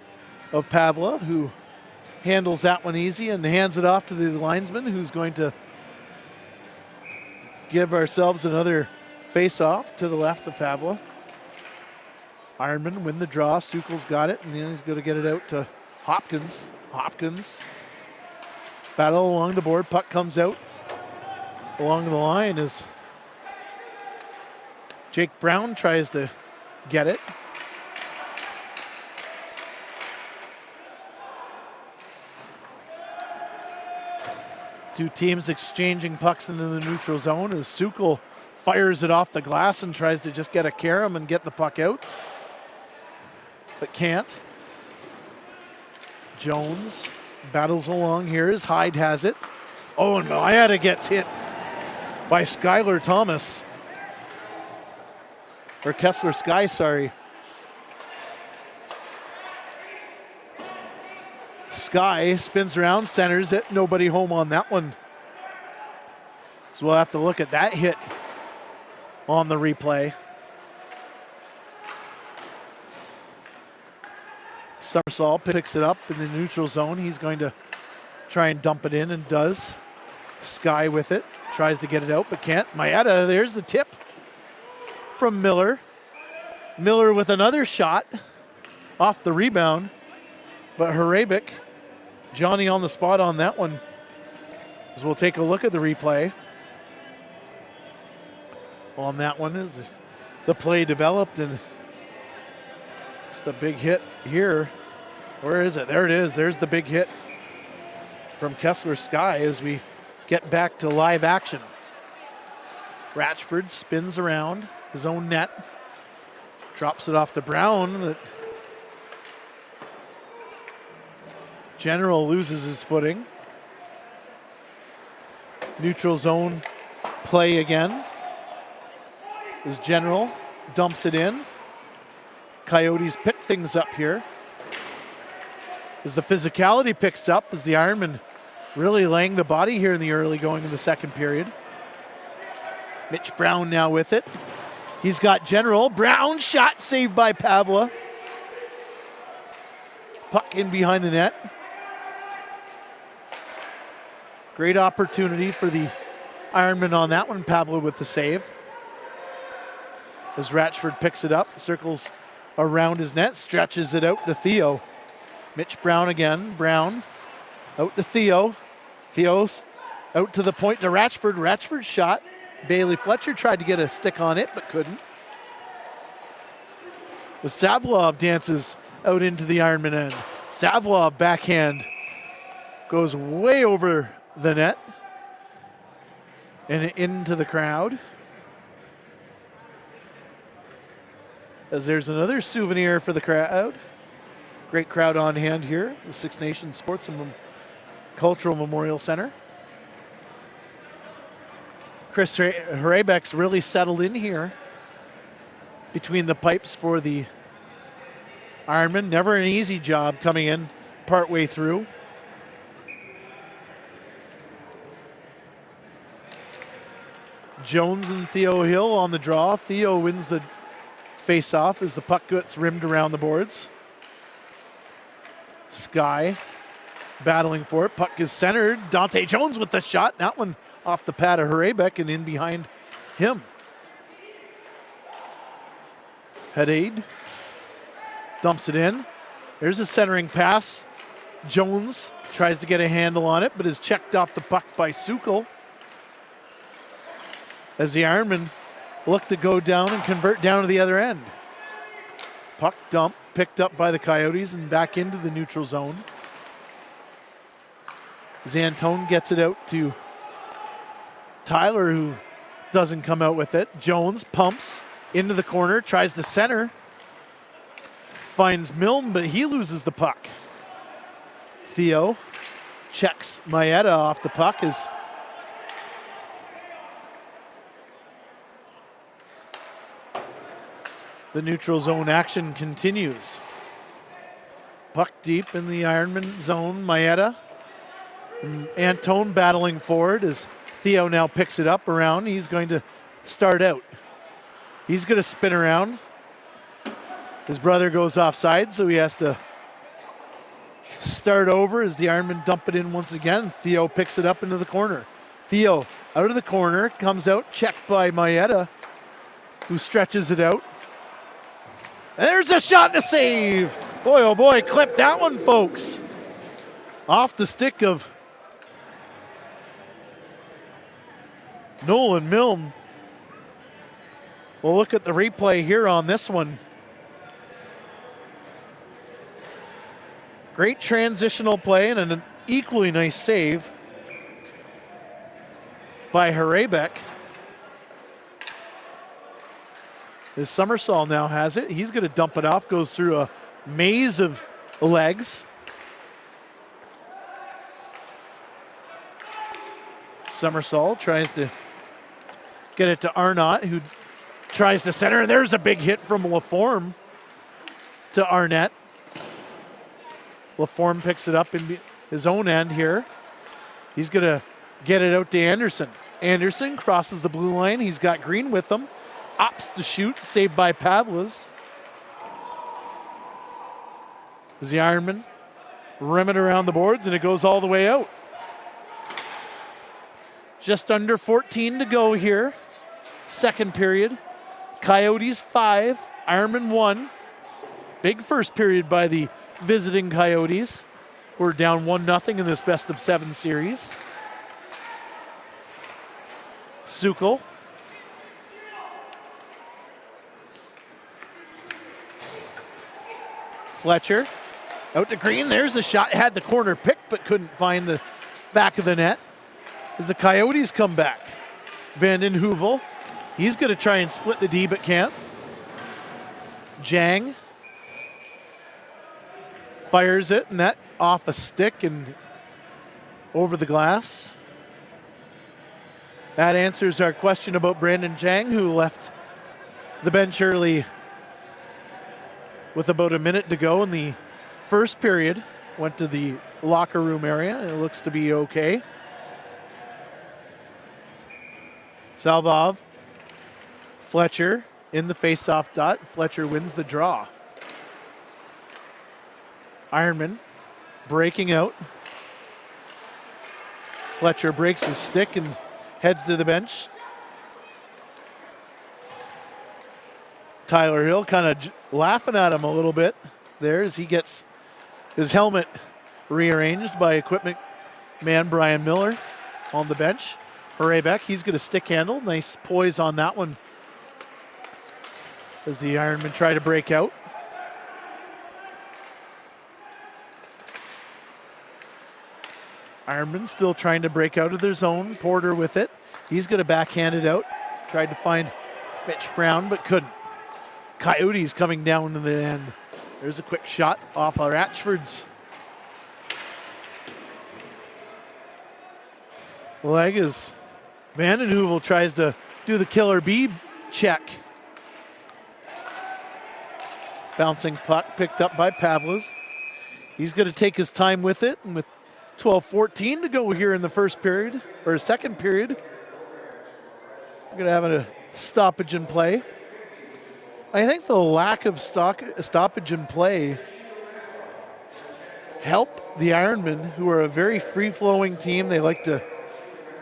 of Pavla, who handles that one easy and hands it off to the linesman, who's going to give ourselves another face-off to the left of Pavla. Ironman win the draw. Sukal's got it, and then he's going to get it out to Hopkins. Hopkins battle along the board. Puck comes out along the line as Jake Brown tries to get it. Two teams exchanging pucks into the neutral zone as Sukal fires it off the glass and tries to just get a carom and get the puck out, but can't. Jones battles along here as Hyde has it. Oh, and Maeda gets hit by Skylar Thomas. Or Kessler Sky, sorry. Sky spins around, centers it. Nobody home on that one. So we'll have to look at that hit on the replay. Somersault picks it up in the neutral zone. He's going to try and dump it in and does. Sky with it. Tries to get it out but can't. Maeda, there's the tip from Miller. Miller with another shot off the rebound. But Hrebeck, Johnny on the spot on that one. As we'll take a look at the replay. On that one is the play developed and just a big hit here. Where is it? There it is. There's the big hit from Kessler Sky as we get back to live action. Ratchford spins around his own net. Drops it off to Brown. General loses his footing. Neutral zone play again. As General dumps it in. Coyotes pick things up here. As the physicality picks up, as the Ironmen really laying the body here in the early going in the second period. Mitch Brown now with it. He's got General. Brown shot saved by Pavla. Puck in behind the net. Great opportunity for the Ironmen on that one. Pavla with the save. As Ratchford picks it up, circles around his net, stretches it out to Theo. Mitch Brown again. Brown out to Theo. Theo's out to the point to Ratchford. Ratchford shot. Bailey Fletcher tried to get a stick on it, but couldn't. The Savlov dances out into the Ironman end. Savlov backhand goes way over the net and into the crowd. As there's another souvenir for the crowd. Great crowd on hand here, the Six Nations Sports and Cultural Memorial Center. Chris Hrebeck's really settled in here between the pipes for the Ironman. Never an easy job coming in partway through. Jones and Theo Hill on the draw. Theo wins the face-off as the puck gets rimmed around the boards. Sky battling for it. Puck is centered. Dante Jones with the shot. That one off the pad of Hrebeck and in behind him. Headaid dumps it in. There's a centering pass. Jones tries to get a handle on it, but is checked off the puck by Sukal. As the Ironmen look to go down and convert down to the other end. Puck dump picked up by the Coyotes and back into the neutral zone. Zantone gets it out to Tyler, who doesn't come out with it. Jones pumps into the corner, tries to center. Finds Milne, but he loses the puck. Theo checks Maeda off the puck as the neutral zone action continues. Puck deep in the Ironman zone. Maeda and Antone battling forward as Theo now picks it up around. He's going to start out. He's going to spin around. His brother goes offside, so he has to start over as the Ironmen dump it in once again. Theo picks it up into the corner. Theo out of the corner, comes out, checked by Maeda, who stretches it out. There's a shot and a save. Boy, oh boy, clip that one, folks. Off the stick of Nolan Milne. We'll look at the replay here on this one. Great transitional play and an equally nice save by Hrebeck. His Somersault now has it. He's going to dump it off, goes through a maze of legs. Somersault tries to get it to Arnott, who tries to center, and there's a big hit from Laforme to Arnett. Laforme picks it up in his own end here. He's going to get it out to Anderson. Anderson crosses the blue line. He's got Green with him. Opts to shoot, saved by Pavlas. As the Ironmen rim it around the boards, and it goes all the way out. Just under 14 to go here. Second period. Coyotes 5, Ironmen 1. Big first period by the visiting Coyotes. We're down 1-0 in this best-of-7 series. Sukol. Fletcher. Out to Green. There's a shot. Had the corner picked, but couldn't find the back of the net. As the Coyotes come back. Vanden Heuvel. He's going to try and split the D, but can't. Jang. Fires it, and that off a stick and over the glass. That answers our question about Brandon Jang, who left the bench early with about a minute to go in the first period. Went to the locker room area, and it looks to be okay. Salvov. Fletcher in the face-off dot. Fletcher wins the draw. Ironman breaking out. Fletcher breaks his stick and heads to the bench. Tyler Hill kind of laughing at him a little bit there as he gets his helmet rearranged by equipment man Brian Miller on the bench. Hrebeck, he's going to stick handle. Nice poise on that one as the Ironmen try to break out. Ironman still trying to break out of their zone. Porter with it. He's going to backhand it out. Tried to find Mitch Brown, but couldn't. Coyotes coming down to the end. There's a quick shot off of Ratchford's leg as Vanden Heuvel tries to do the killer bee check. Bouncing puck picked up by Pavlas. He's going to take his time with it, and with 12-14 to go here in the first period, or second period. We're going to have a stoppage in play. I think the lack of stoppage in play help the Ironmen, who are a very free-flowing team. They like to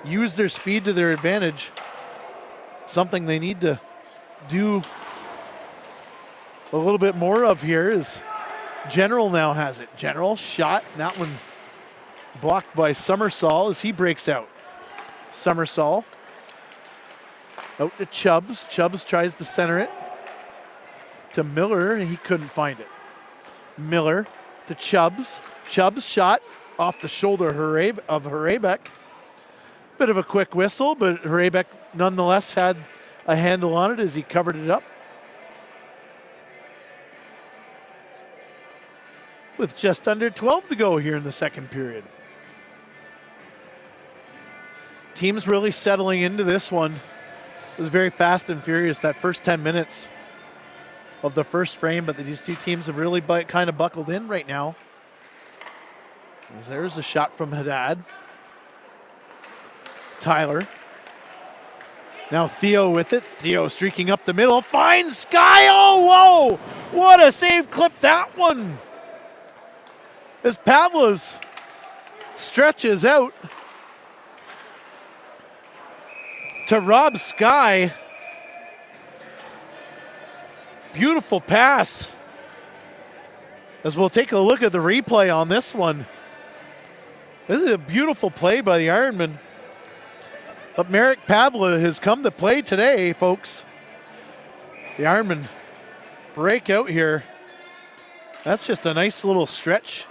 use their speed to their advantage. Something they need to do a little bit more of here is General now has it. General shot, and that one blocked by Somersault as he breaks out. Somersault out to Chubbs. Chubbs tries to center it to Miller, and he couldn't find it. Miller to Chubbs. Chubbs shot off the shoulder of Hrebeck. Bit of a quick whistle, but Hrebeck nonetheless had a handle on it as he covered it up. With just under 12 to go here in the second period. Teams really settling into this one. It was very fast and furious that first 10 minutes of the first frame, but these two teams have really kind of buckled in right now. As there's a shot from Haddad. Tyler. Now Theo with it. Theo streaking up the middle. Finds Sky. Oh, whoa! What a save clip that one. As Pavlas stretches out to Rob Sky. Beautiful pass. As we'll take a look at the replay on this one. This is a beautiful play by the Ironmen. But Merrick Pavla has come to play today, folks. The Ironmen break out here. That's just a nice little stretch.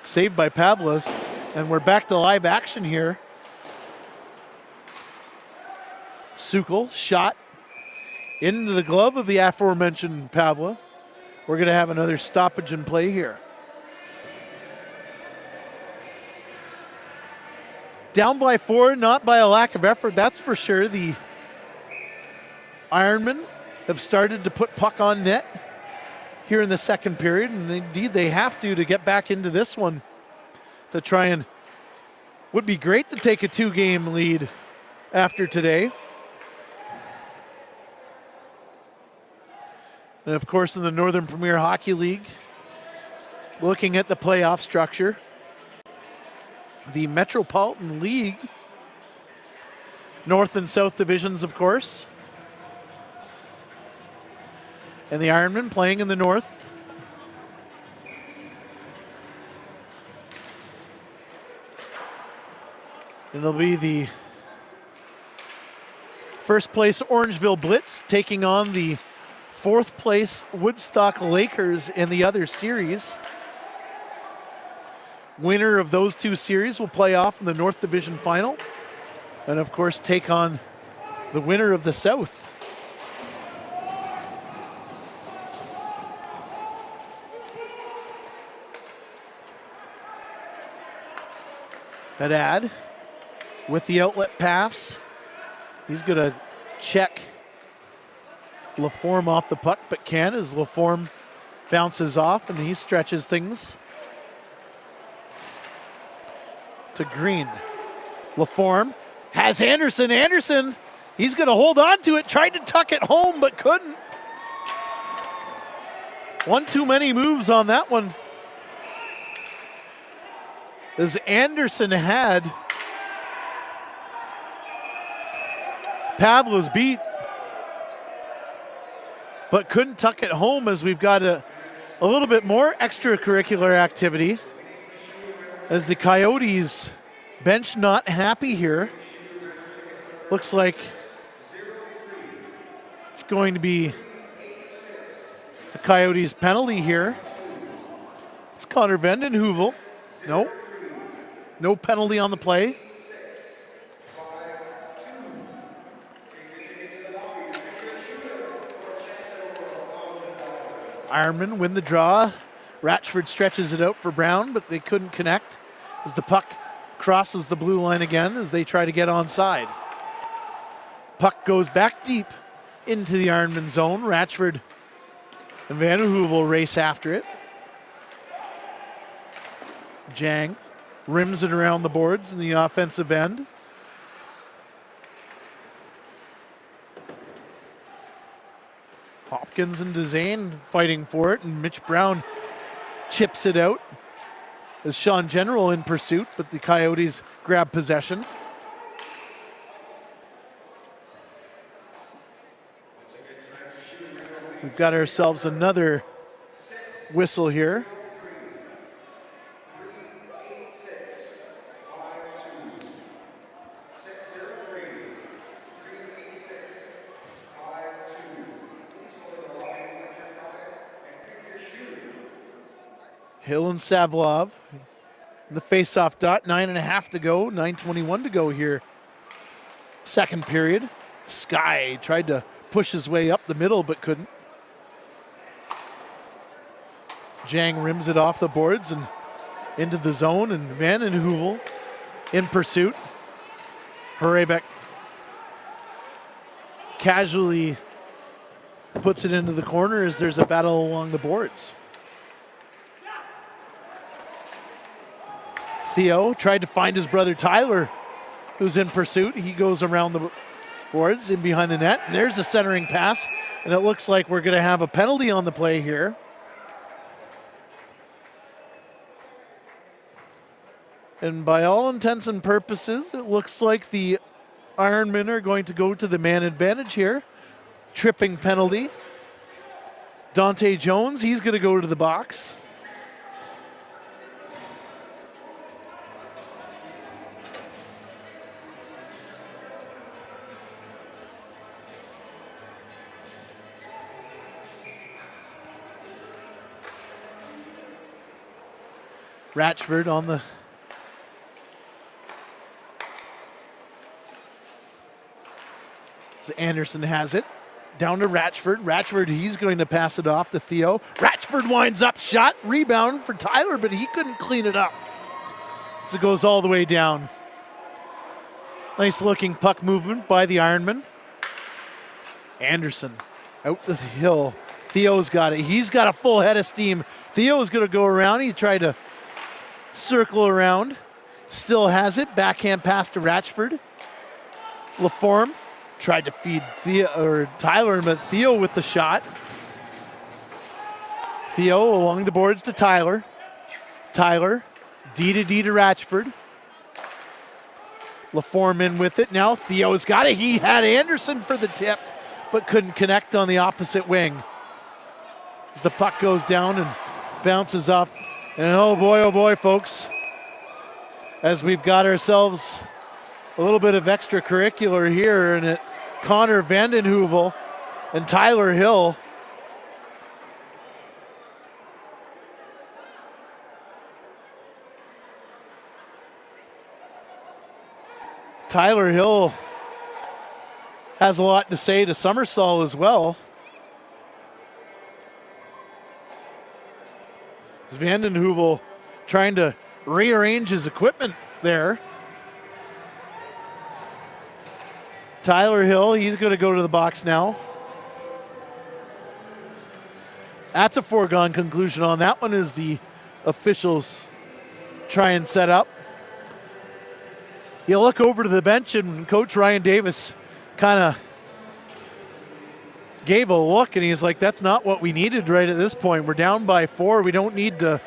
Saved by Pavlas. And we're back to live action here. Sukal, shot into the glove of the aforementioned Pavla. We're going to have another stoppage in play here. Down by 4, not by a lack of effort, that's for sure. The Ironmen have started to put puck on net here in the second period, and indeed they have to get back into this one to try and would be great to take a 2-game lead after today. And of course in the Northern Premier Hockey League, looking at the playoff structure, the Metropolitan League, North and South divisions, of course. And the Ironmen playing in the North. And it'll be the first place Orangeville Blitz taking on the fourth place Woodstock Lakers in the other series. Winner of those two series will play off in the North Division Final. And of course take on the winner of the South. Haddad with the outlet pass. He's going to check Laforme off the puck, but can as Laforme bounces off and he stretches things to Green. Laforme has Anderson. Anderson, he's going to hold on to it, tried to tuck it home, but couldn't. One too many moves on that one. As Anderson had Pavla's beat, but couldn't tuck it home as we've got a little bit more extracurricular activity as the Coyotes bench not happy here. Looks like it's going to be a Coyotes penalty here. It's Connor Vandenheuvel. No. No penalty on the play. Ironmen win the draw. Ratchford stretches it out for Brown, but they couldn't connect as the puck crosses the blue line again as they try to get onside. Puck goes back deep into the Ironman zone. Ratchford and Vandenheuvel race after it. Jang rims it around the boards in the offensive end. Hopkins and Dezane fighting for it, and Mitch Brown chips it out as Sean General in pursuit, but the Coyotes grab possession. We've got ourselves another whistle here. Hill and Savlov, the face-off dot, 9.5 to go, 9:21 to go here. Second period. Sky tried to push his way up the middle, but couldn't. Jang rims it off the boards and into the zone, and Vandenheuvel in pursuit. Horebeck casually puts it into the corner as there's a battle along the boards. Theo tried to find his brother Tyler, who's in pursuit. He goes around the boards in behind the net. And there's a centering pass, and it looks like we're going to have a penalty on the play here. And by all intents and purposes, it looks like the Ironmen are going to go to the man advantage here. Tripping penalty. Dante Jones, he's going to go to the box. Ratchford on the So Anderson has it. Down to Ratchford. Ratchford, he's going to pass it off to Theo. Ratchford winds up, shot, rebound for Tyler, but he couldn't clean it up. So it goes all the way down. Nice looking puck movement by the Ironmen. Anderson out the hill. Theo's got it. He's got a full head of steam. Theo's going to go around. He tried to circle around. Still has it. Backhand pass to Ratchford. Laforme tried to feed Tyler, but Theo with the shot. Theo along the boards to Tyler. Tyler, D to Ratchford. Laforme in with it. Now Theo's got it. He had Anderson for the tip, but couldn't connect on the opposite wing. As the puck goes down and bounces off. And oh boy, folks, as we've got ourselves a little bit of extracurricular here, and it Connor Vandenheuvel and Tyler Hill. Tyler Hill has a lot to say to Summersall as well. Vandenheuvel trying to rearrange his equipment there. Tyler Hill, he's going to go to the box now. That's a foregone conclusion on that one as the officials try and set up. You look over to the bench and Coach Ryan Davis kind of gave a look and he's like, that's not what we needed right at this point. We're down by 4. We don't need to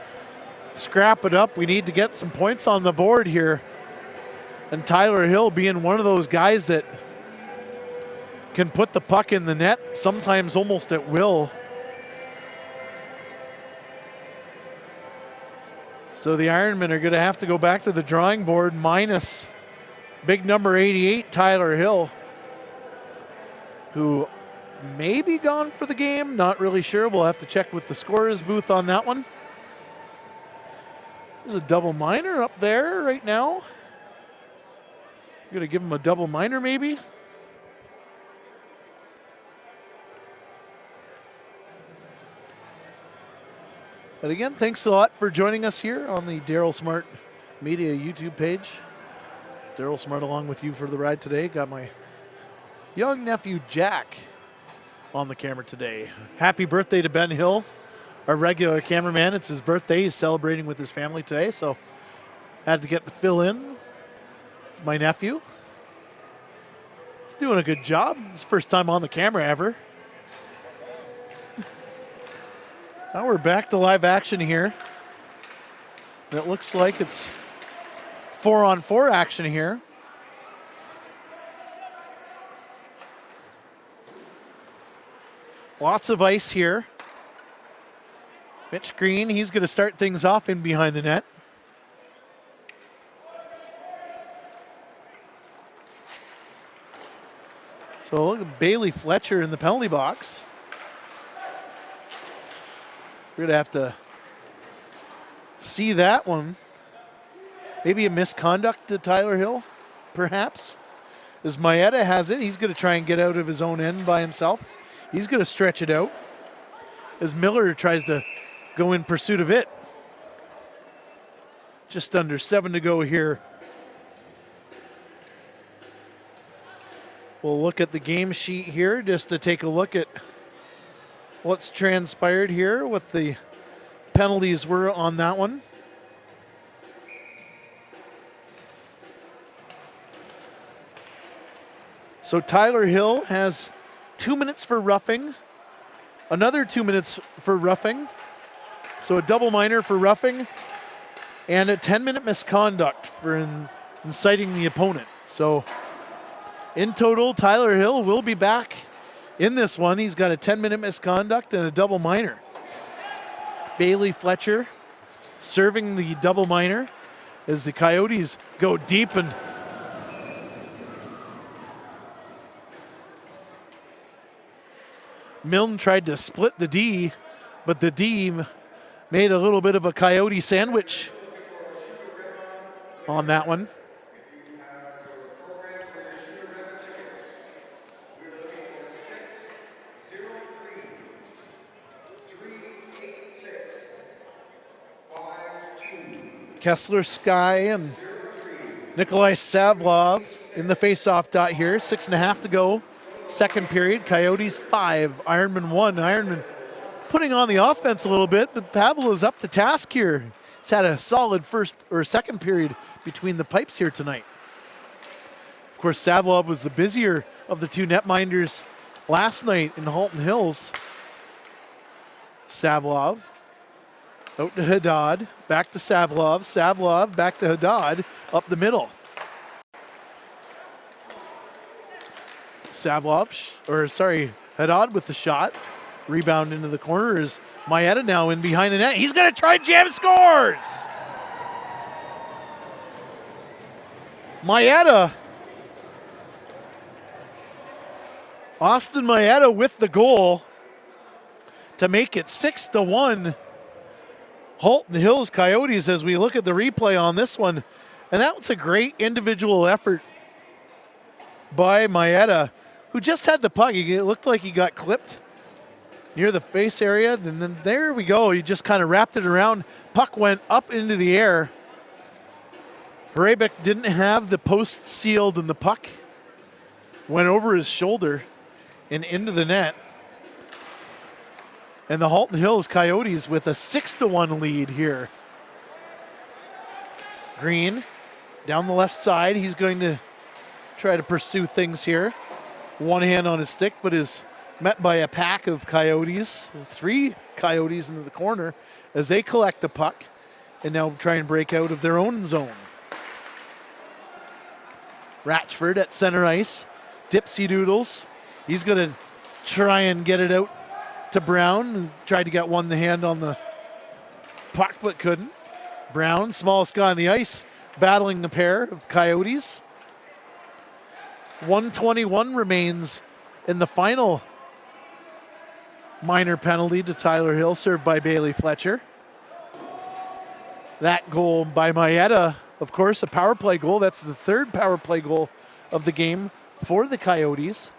scrap it up. We need to get some points on the board here. And Tyler Hill being one of those guys that can put the puck in the net, sometimes almost at will. So the Ironmen are going to have to go back to the drawing board minus big number 88, Tyler Hill, who may be gone for the game. Not really sure. We'll have to check with the scorer's booth on that one. There's a double minor up there right now. You're going to give him a double minor maybe. But again, thanks a lot for joining us here on the Daryl Smart Media YouTube page. Daryl Smart along with you for the ride today. Got my young nephew Jack on the camera today. Happy birthday to Ben Hill, our regular cameraman. It's his birthday. He's celebrating with his family today, so had to get the fill in with my nephew. He's doing a good job. It's his first time on the camera ever. Now we're back to live action here. It looks like it's 4-on-4 action here. Lots of ice here. Mitch Green, he's going to start things off in behind the net. So look at Bailey Fletcher in the penalty box. We're going to have to see that one. Maybe a misconduct to Tyler Hill, perhaps. As Maeda has it, he's going to try and get out of his own end by himself. He's going to stretch it out as Miller tries to go in pursuit of it. Just under 7 to go here. We'll look at the game sheet here just to take a look at what's transpired here, what the penalties were on that one. So Tyler Hill has 2 minutes for roughing, another 2 minutes for roughing, so a double minor for roughing, and a 10-minute misconduct for inciting the opponent. So in total, Tyler Hill will be back in this one. He's got a 10-minute misconduct and a double minor. Bailey Fletcher serving the double minor as the Coyotes go deep, and Milne tried to split the D, but the D made a little bit of a Coyote sandwich on that one. Kessler Sky and Nikolai Savlov in the face-off dot here. 6.5 to go. Second period. Coyotes 5, Ironmen 1. Ironmen putting on the offense a little bit, but Pavel is up to task here. He's had a solid first or second period between the pipes here tonight. Of course, Savlov was the busier of the two netminders last night in Halton Hills. Savlov out to Haddad, back to Savlov. Savlov back to Haddad, up the middle. Haddad with the shot. Rebound into the corner is Maeda now in behind the net. He's going to try jam, scores! Maeda. Austin Maeda with the goal to make it 6-1. Halton Hills Coyotes as we look at the replay on this one. And that was a great individual effort by Maeda, who just had the puck. It looked like he got clipped near the face area. And then there we go. He just kind of wrapped it around. Puck went up into the air. Hrebeck didn't have the post sealed and the puck went over his shoulder and into the net. And the Halton Hills Coyotes with a 6-1 lead here. Green down the left side. He's going to try to pursue things here. One hand on his stick, but is met by a pack of Coyotes. 3 Coyotes into the corner as they collect the puck and now try and break out of their own zone. Ratchford at center ice. Dipsy Doodles. He's going to try and get it out to Brown. Tried to get one hand on the puck, but couldn't. Brown, smallest guy on the ice, battling the pair of Coyotes. 1:21 remains in the final minor penalty to Tyler Hill, served by Bailey Fletcher. That goal by Maeda, of course, a power play goal. That's the third power play goal of the game for the Coyotes.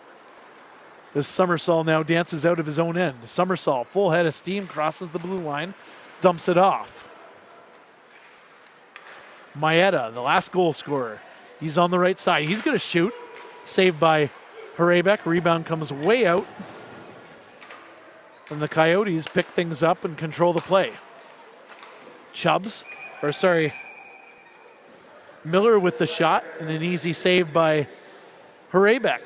As Somersault now dances out of his own end. Somersault, full head of steam, crosses the blue line, dumps it off. Maeda, the last goal scorer. He's on the right side. He's going to shoot. Saved by Hrebeck. Rebound comes way out. And the Coyotes pick things up and control the play. Miller with the shot and an easy save by Hrebeck.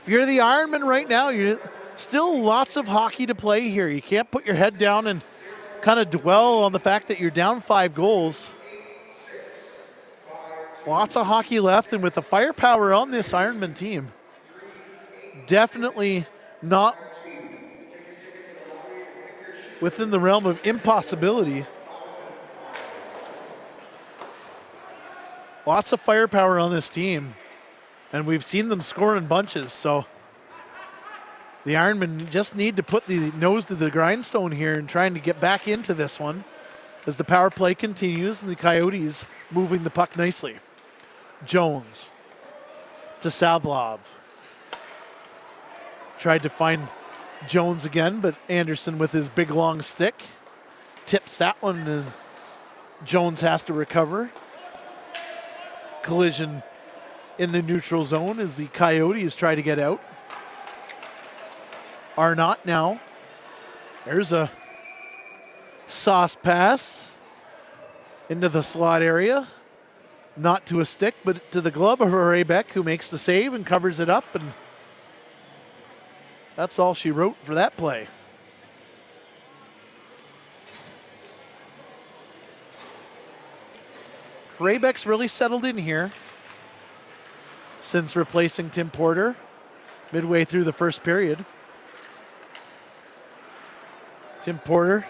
If you're the Ironmen right now, you're still lots of hockey to play here. You can't put your head down and kind of dwell on the fact that you're down 5 goals. Lots of hockey left, and with the firepower on this Ironman team, definitely not within the realm of impossibility. Lots of firepower on this team, and we've seen them score in bunches, so the Ironmen just need to put the nose to the grindstone here and trying to get back into this one as the power play continues and the Coyotes moving the puck nicely. Jones to Savlov. Tried to find Jones again, but Anderson with his big long stick tips that one, and Jones has to recover. Collision in the neutral zone as the Coyotes try to get out. Arnott now. There's a sauce pass into the slot area. Not to a stick, but to the glove of Hrebeck, who makes the save and covers it up, and that's all she wrote for that play. Hrebeck's really settled in here since replacing Tim Porter midway through the first period. Tim Porter,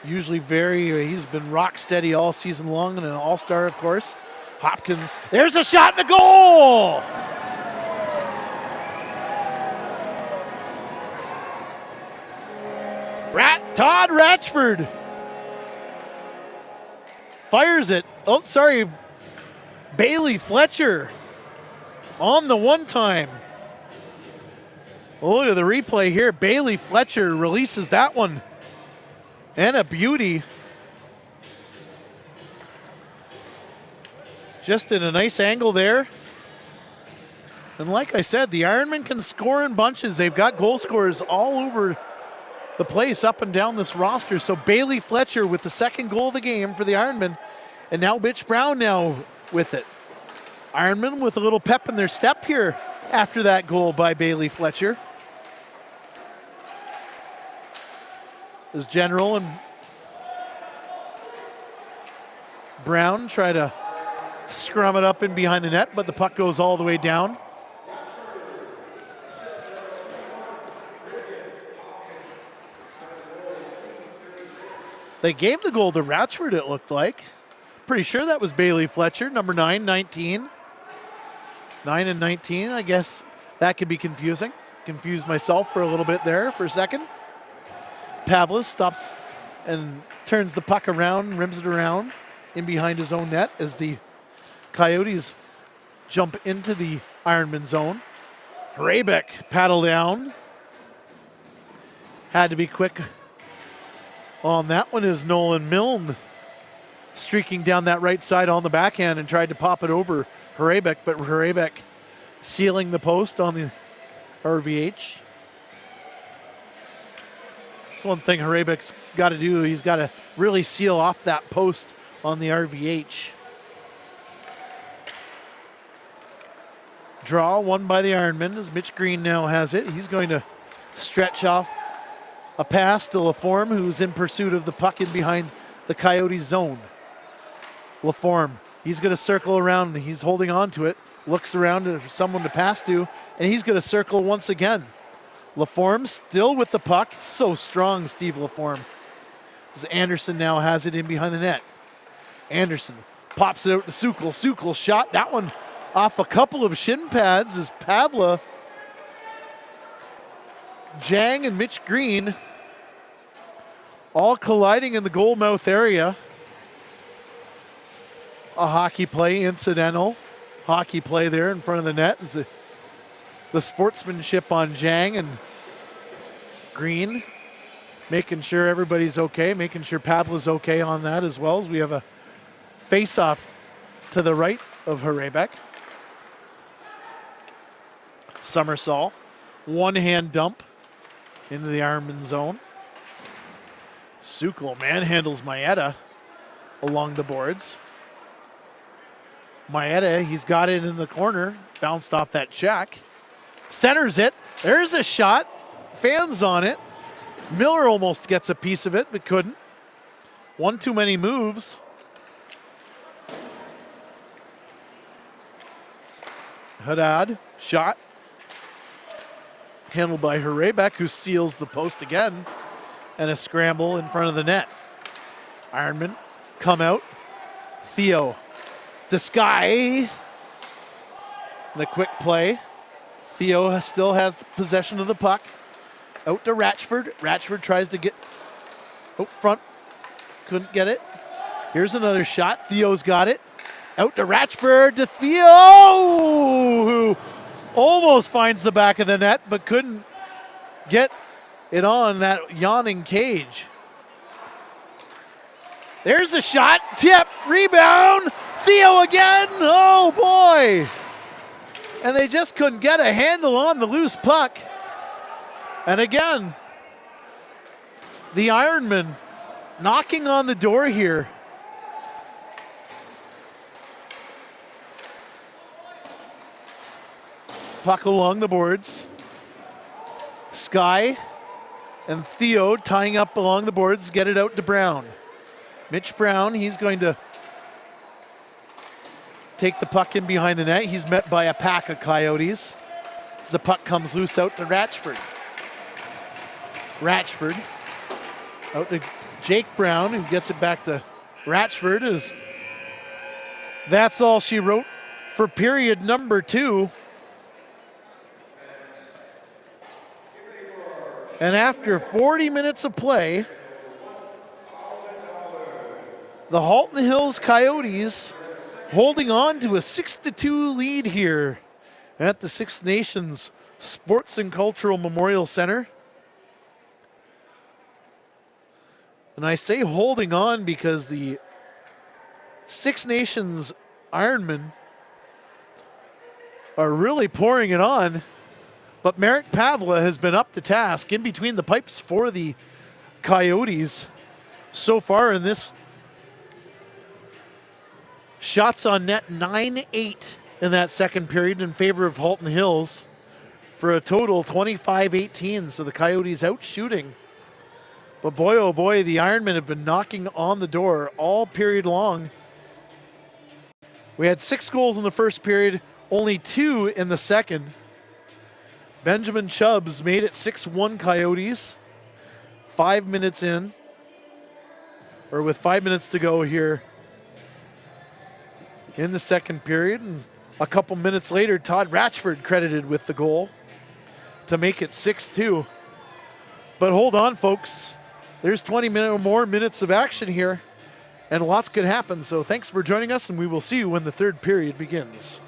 usually he's been rock steady all season long and an all-star, of course. Hopkins, there's a shot and a goal! Todd Ratchford fires it. Oh, sorry. Bailey Fletcher on the one time. Oh, look at the replay here. Bailey Fletcher releases that one And a beauty. Just in a nice angle there. And like I said, the Ironmen can score in bunches. They've got goal scorers all over the place, up and down this roster. So Bailey Fletcher with the second goal of the game for the Ironmen. And now Mitch Brown now with it. Ironmen with a little pep in their step here after that goal by Bailey Fletcher. As General and Brown try to scrum it up in behind the net, but the puck goes all the way down. They gave the goal to Ratchford, it looked like. Pretty sure that was Bailey Fletcher, number 9, 19. 9 and 19, I guess that could be confusing. Confused myself for a little bit there for a second. Pavlis stops and turns the puck around, rims it around in behind his own net as the Coyotes jump into the Ironman zone. Hrebeck paddle down. Had to be quick on that one as Nolan Milne streaking down that right side on the backhand and tried to pop it over Hrebeck, but Hrebeck sealing the post on the RVH. That's one thing Hrebeck's got to do. He's got to really seal off that post on the RVH. Draw won by the Ironmen as Mitch Green now has it. He's going to stretch off a pass to Laforme, who's in pursuit of the puck in behind the Coyotes zone. Laforme, he's going to circle around. He's holding on to it. Looks around for someone to pass to, and he's going to circle once again. Laforme still with the puck. So strong, Steve Laforme. As Anderson now has it in behind the net. Anderson pops it out to Sukal. Sukal shot that one off a couple of shin pads as Pavla, Jang, and Mitch Green all colliding in the goal mouth area. A hockey play, incidental hockey play there in front of the net is the sportsmanship on Jang and Green, making sure everybody's okay, making sure Pavla's okay on that as well, as we have a face-off to the right of Hrebeck. Somersault, one-hand dump into the Ironman zone. Sukal manhandles Maeda along the boards. Maeda, he's got it in the corner, bounced off that check. Centers it. There's a shot. Fans on it. Miller almost gets a piece of it, but couldn't. One too many moves. Haddad, shot. Handled by Hrebeck, who seals the post again. And a scramble in front of the net. Ironman come out. Theo to Sky. And a quick play. Theo still has possession of the puck. Out to Ratchford. Ratchford tries to get out front. Couldn't get it. Here's another shot. Theo's got it. Out to Ratchford to Theo, who almost finds the back of the net but couldn't get it on that yawning cage. There's a shot. Tip. Rebound. Theo again. Oh, boy. And they just couldn't get a handle on the loose puck. And again, the Ironmen knocking on the door here. Puck along the boards. Sky and Theo tying up along the boards, get it out to Brown. Mitch Brown, he's going to take the puck in behind the net. He's met by a pack of Coyotes as the puck comes loose out to Ratchford. Ratchford out to Jake Brown, who gets it back to Ratchford. As that's all she wrote for period number 2. And after 40 minutes of play, the Halton Hills Coyotes holding on to a 6-2 lead here at the Six Nations Sports and Cultural Memorial Center. And I say holding on because the Six Nations Ironmen are really pouring it on. But Merrick Pavla has been up to task in between the pipes for the Coyotes so far in this. Shots on net 9-8 in that second period in favor of Halton Hills for a total 25-18. So the Coyotes out shooting. But boy, oh boy, the Ironmen have been knocking on the door all period long. We had 6 goals in the first period, only 2 in the second. Benjamin Chubbs made it 6-1 Coyotes. 5 minutes in, or with 5 minutes to go here in the second period. And a couple minutes later, Todd Ratchford credited with the goal to make it 6-2. But hold on, folks. There's 20 more minutes of action here, and lots could happen. So thanks for joining us, and we will see you when the third period begins.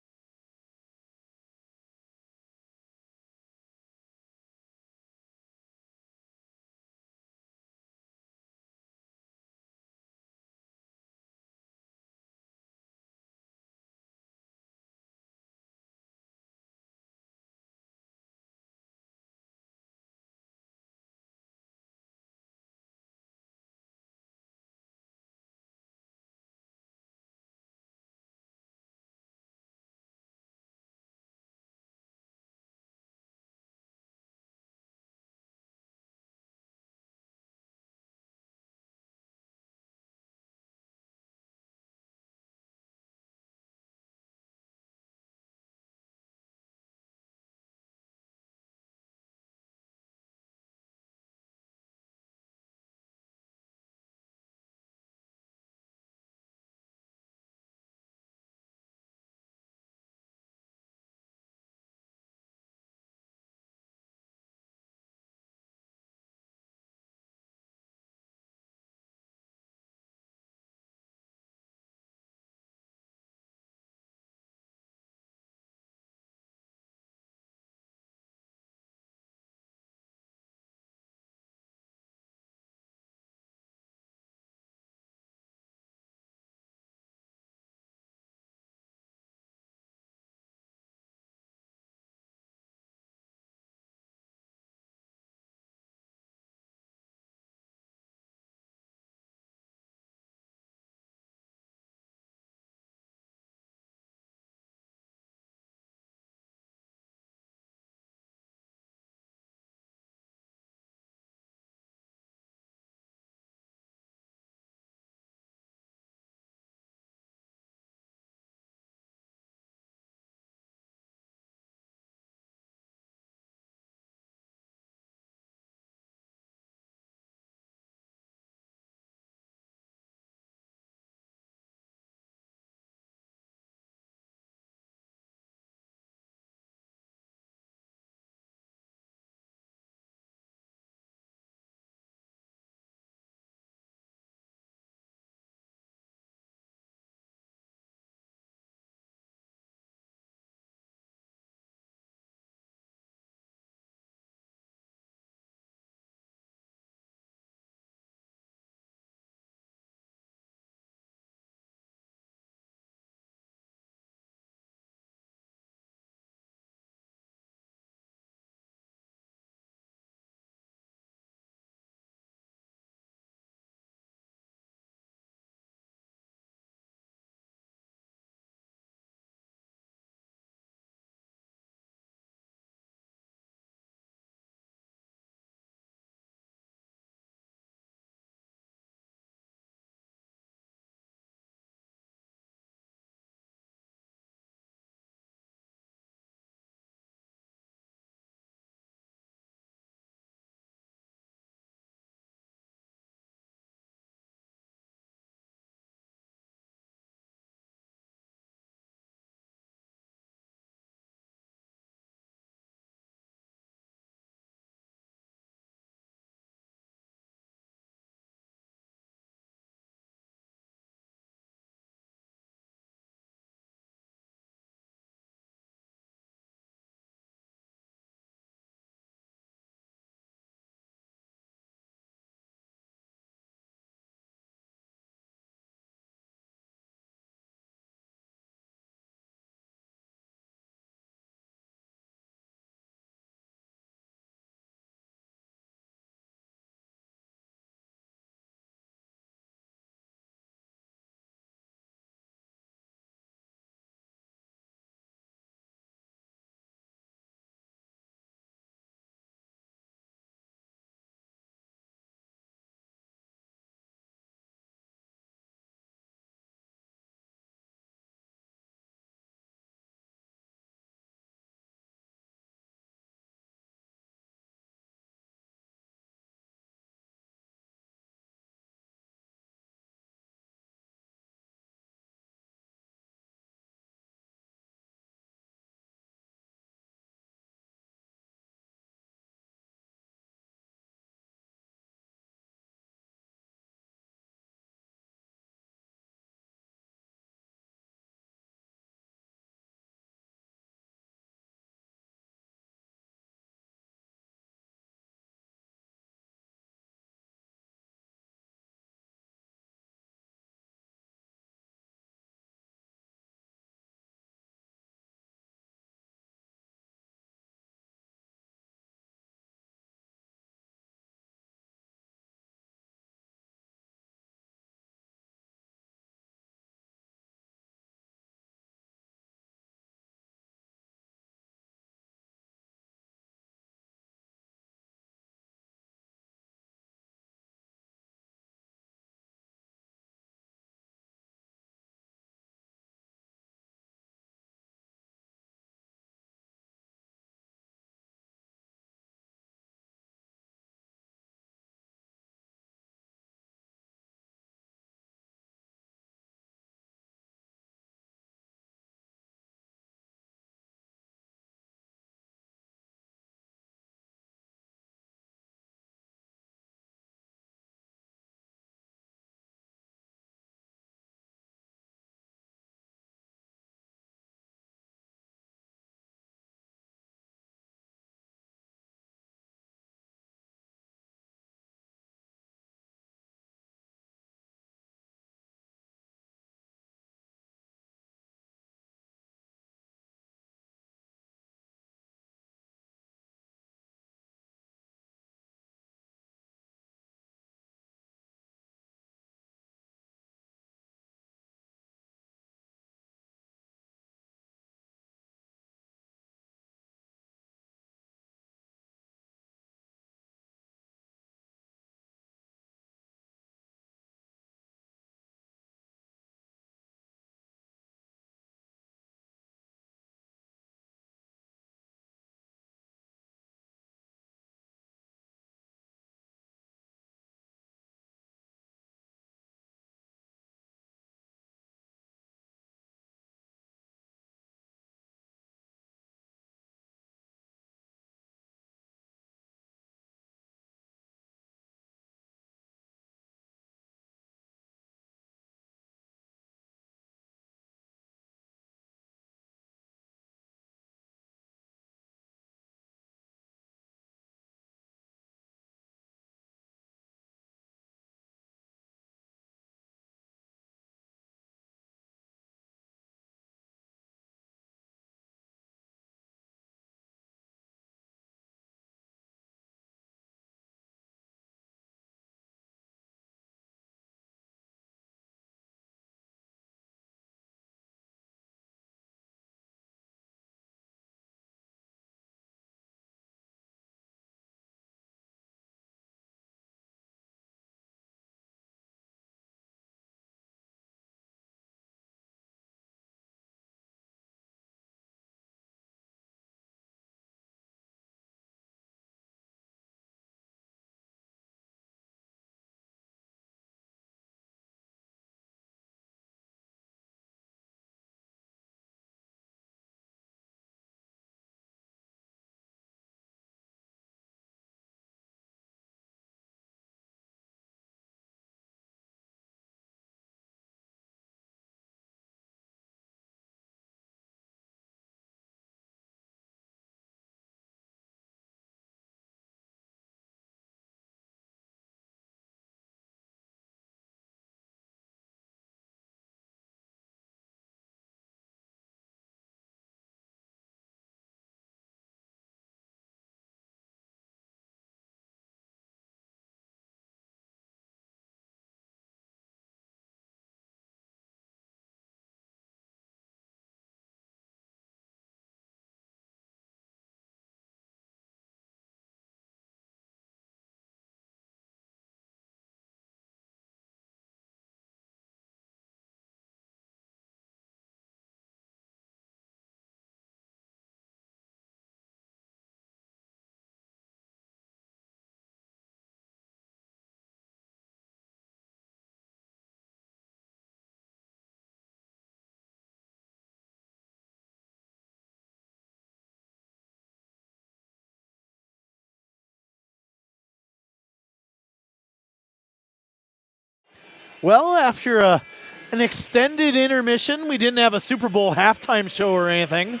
Well, after an extended intermission, we didn't have a Super Bowl halftime show or anything.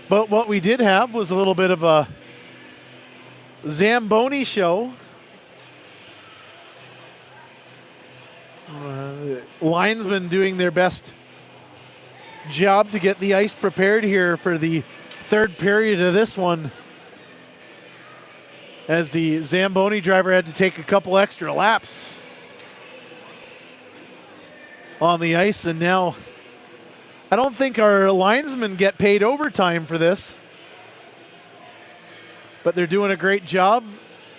But what we did have was a little bit of a Zamboni show. Linesmen doing their best job to get the ice prepared here for the third period of this one, as the Zamboni driver had to take a couple extra laps on the ice. And now I don't think our linesmen get paid overtime for this, but they're doing a great job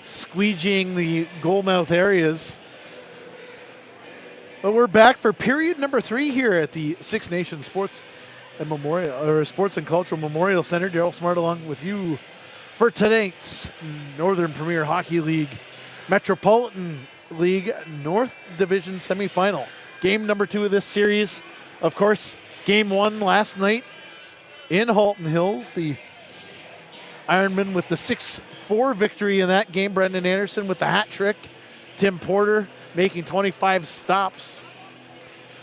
squeegeeing the goal mouth areas. But we're back for period number 3 here at the Six Nations Sports and Cultural Memorial Center. Daryl Smart along with you for tonight's Northern Premier Hockey League Metropolitan League North Division semifinal. Game number 2 of this series. Of course, game 1 last night in Halton Hills. The Ironmen with the 6-4 victory in that game. Brendan Anderson with the hat trick. Tim Porter making 25 stops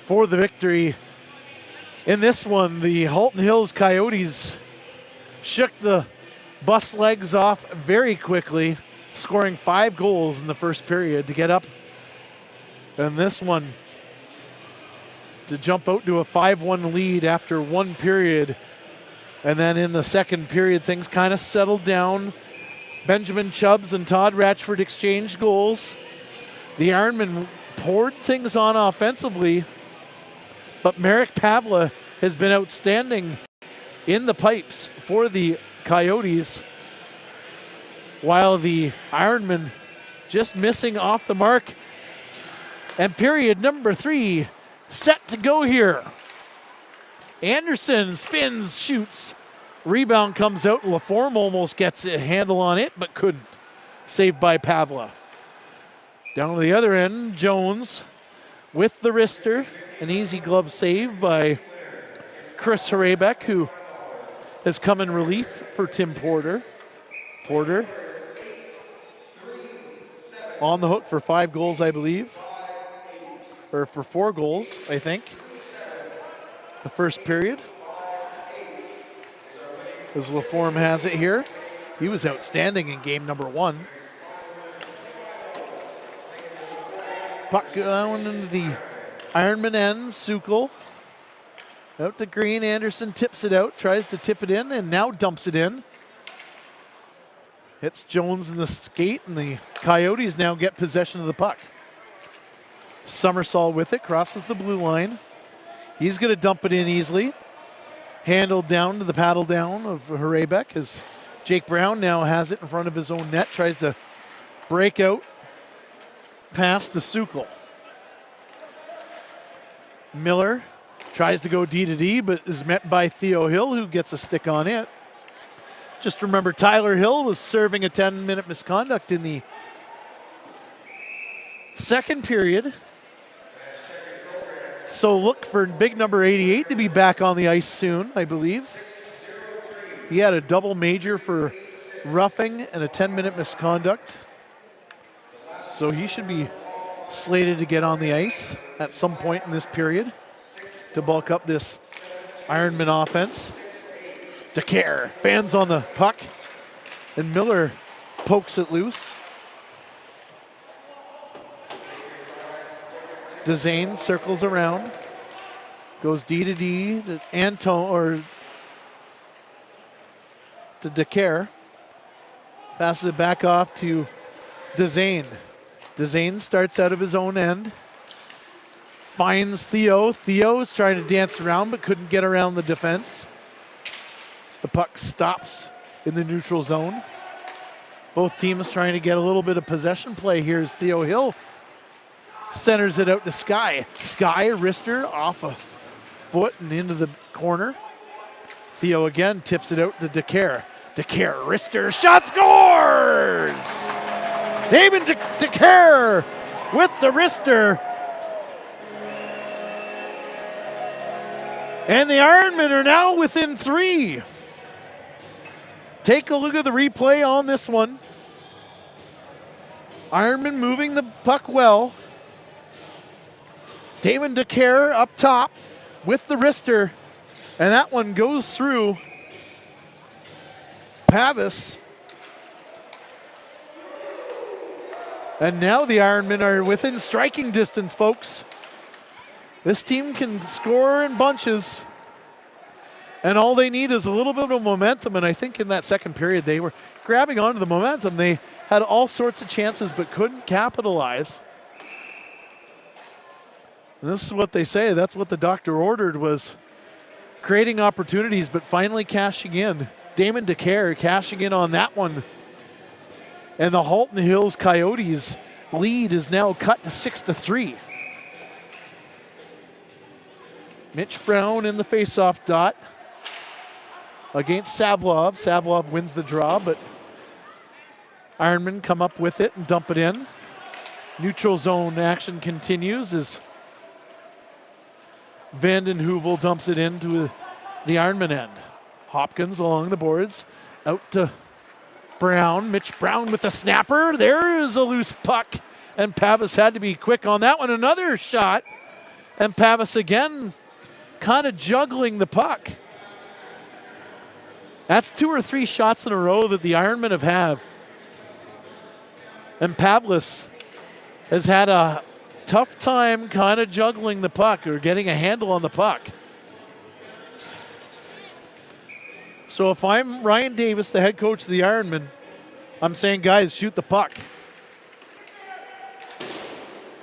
for the victory. In this one, the Halton Hills Coyotes shook the bus legs off very quickly, scoring 5 goals in the first period to get up. And this one to jump out to a 5-1 lead after 1 period. And then in the second period, things kind of settled down. Benjamin Chubbs and Todd Ratchford exchanged goals. The Ironmen poured things on offensively, but Merrick Pavla has been outstanding in the pipes for the Coyotes, while the Ironmen just missing off the mark. And period number 3 set to go here. Anderson spins, shoots, rebound comes out. LaForme almost gets a handle on it, but couldn't. Saved by Pavla. Down to the other end, Jones with the wrister. An easy glove save by Chris Horebeck, who has come in relief for Tim Porter. Porter on the hook for 5 goals, I believe. Or for 4 goals, I think. The first period. As LaForme has it here. He was outstanding in game number 1. Puck going into the Ironman end. Sukol out to Green. Anderson tips it out, tries to tip it in, and now dumps it in. Hits Jones in the skate, and the Coyotes now get possession of the puck. Somersault with it, crosses the blue line. He's going to dump it in easily. Handled down to the paddle down of Horebeck as Jake Brown now has it in front of his own net, tries to break out past the Sukol. Miller tries to go D to D, but is met by Theo Hill, who gets a stick on it. Just remember, Tyler Hill was serving a 10-minute misconduct in the second period. So look for big number 88 to be back on the ice soon, I believe. He had a double major for roughing and a 10-minute misconduct. So he should be slated to get on the ice at some point in this period to bulk up this Ironman offense. DeCare fans on the puck, and Miller pokes it loose. Dezane circles around, goes D to D to to DeCare. Passes it back off to Dezane. Dezane starts out of his own end. Finds Theo. Theo is trying to dance around but couldn't get around the defense. As the puck stops in the neutral zone. Both teams trying to get a little bit of possession play here as Theo Hill centers it out to Sky. Sky, wrister off a foot and into the corner. Theo again tips it out to DeCare. DeCare, wrister, shot, scores! Damon DeCare with the wrister. And the Ironmen are now within 3. Take a look at the replay on this one. Ironmen moving the puck well. Damon DeCare up top with the wrister, and that one goes through Pavis. And now the Ironmen are within striking distance, folks. This team can score in bunches, and all they need is a little bit of momentum, and I think in that second period they were grabbing onto the momentum. They had all sorts of chances but couldn't capitalize. And this is what they say. That's what the doctor ordered, was creating opportunities but finally cashing in. Damon DeCare cashing in on that one. And the Halton Hills Coyotes lead is now cut to 6-3. Mitch Brown in the faceoff dot against Savlov. Savlov wins the draw, but Ironmen come up with it and dump it in. Neutral zone action continues as Vanden Heuvel dumps it into the Ironman end. Hopkins along the boards, out to Brown. Mitch Brown with the snapper. There is a loose puck, and Pavis had to be quick on that one. Another shot, and Pavis again kind of juggling the puck. That's 2 or 3 shots in a row that the Ironmen have had. And Pavlis has had a tough time kind of juggling the puck or getting a handle on the puck. So if I'm Ryan Davis, the head coach of the Ironmen, I'm saying, guys, shoot the puck.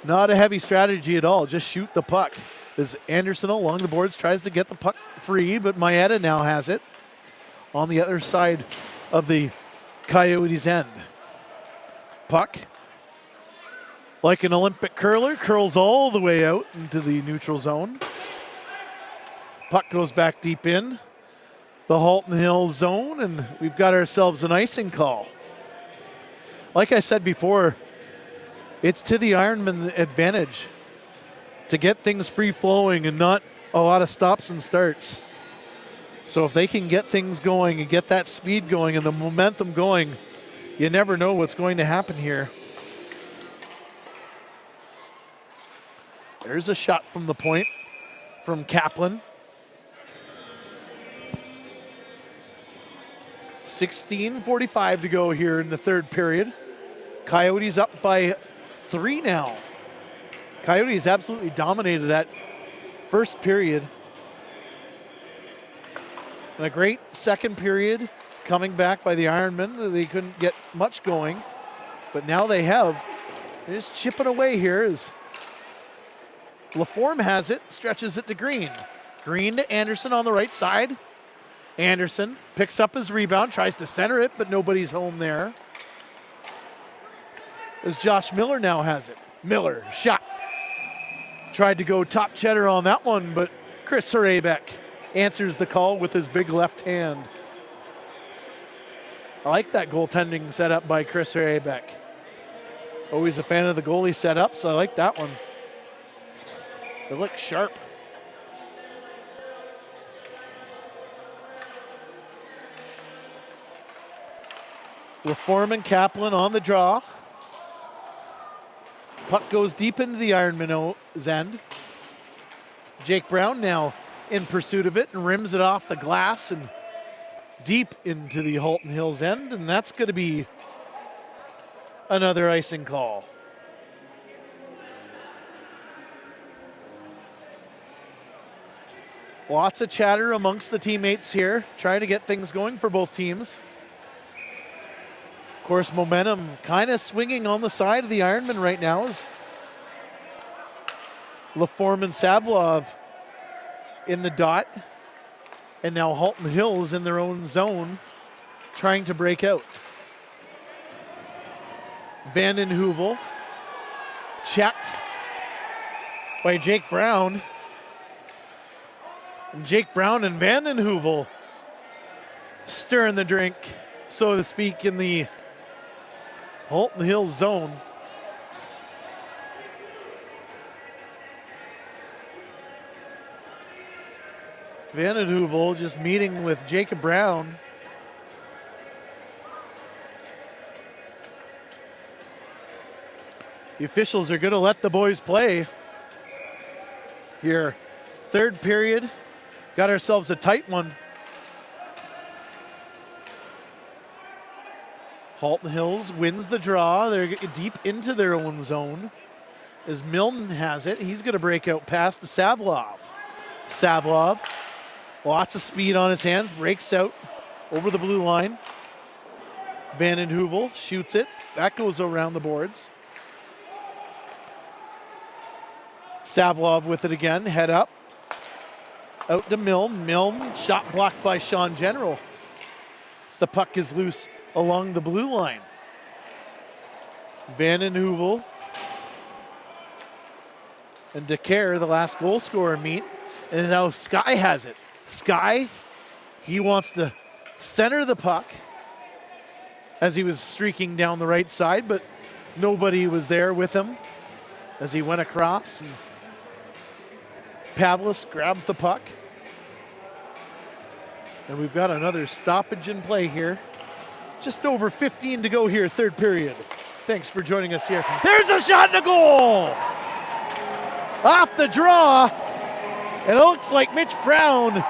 Not a heavy strategy at all. Just shoot the puck. As Anderson along the boards tries to get the puck free, but Maeda now has it on the other side of the Coyotes' end. Puck, like an Olympic curler, curls all the way out into the neutral zone. Puck goes back deep in the Halton Hills zone, and we've got ourselves an icing call. Like I said before, it's to the Ironman advantage to get things free-flowing and not a lot of stops and starts. So if they can get things going and get that speed going and the momentum going, you never know what's going to happen here. There's a shot from the point from Kaplan. 16:45 to go here in the third period. Coyotes up by 3 now. Coyotes absolutely dominated that first period. And a great second period coming back by the Ironmen. They couldn't get much going, but now they have. They're just chipping away here as LaForme has it, stretches it to Green. Green to Anderson on the right side. Anderson picks up his rebound, tries to center it, but nobody's home there. As Josh Miller now has it. Miller, shot. Tried to go top cheddar on that one, but Chris Horebeck answers the call with his big left hand. I like that goaltending setup by Chris Horebeck. Always a fan of the goalie setup, so I like that one. It looks sharp. LaForme and Kaplan on the draw. Puck goes deep into the Ironman's end. Jake Brown now in pursuit of it and rims it off the glass and deep into the Halton Hills end, and that's going to be another icing call. Lots of chatter amongst the teammates here, trying to get things going for both teams. Of course, momentum kind of swinging on the side of the Ironmen right now as LaForme and Savlov in the dot. And now Halton Hills in their own zone trying to break out. Vanden Heuvel checked by Jake Brown. And Jake Brown and Vanden Heuvel stirring the drink, so to speak, in the Halton Hills zone. Vanden Heuvel just meeting with Jacob Brown. The officials are going to let the boys play. here. Third period, got ourselves a tight one. Halton Hills wins the draw. They're deep into their own zone as Milton has it. He's going to break out past the Savlov. Savlov, lots of speed on his hands, breaks out over the blue line. Van den Heuvel shoots it. That goes around the boards. Savlov with it again, head up. Out to Milne. Milne, shot blocked by Sean General. As the puck is loose along the blue line. Van den Heuvel and DeCare, the last goal scorer, meet. And now Sky has it. Sky, he wants to center the puck as he was streaking down the right side, but nobody was there with him as he went across. And Pavlis grabs the puck. And we've got another stoppage in play here. Just over 15 to go here, third period. Thanks for joining us here. There's a shot and a goal! Off the draw. And it looks like Mitch Brown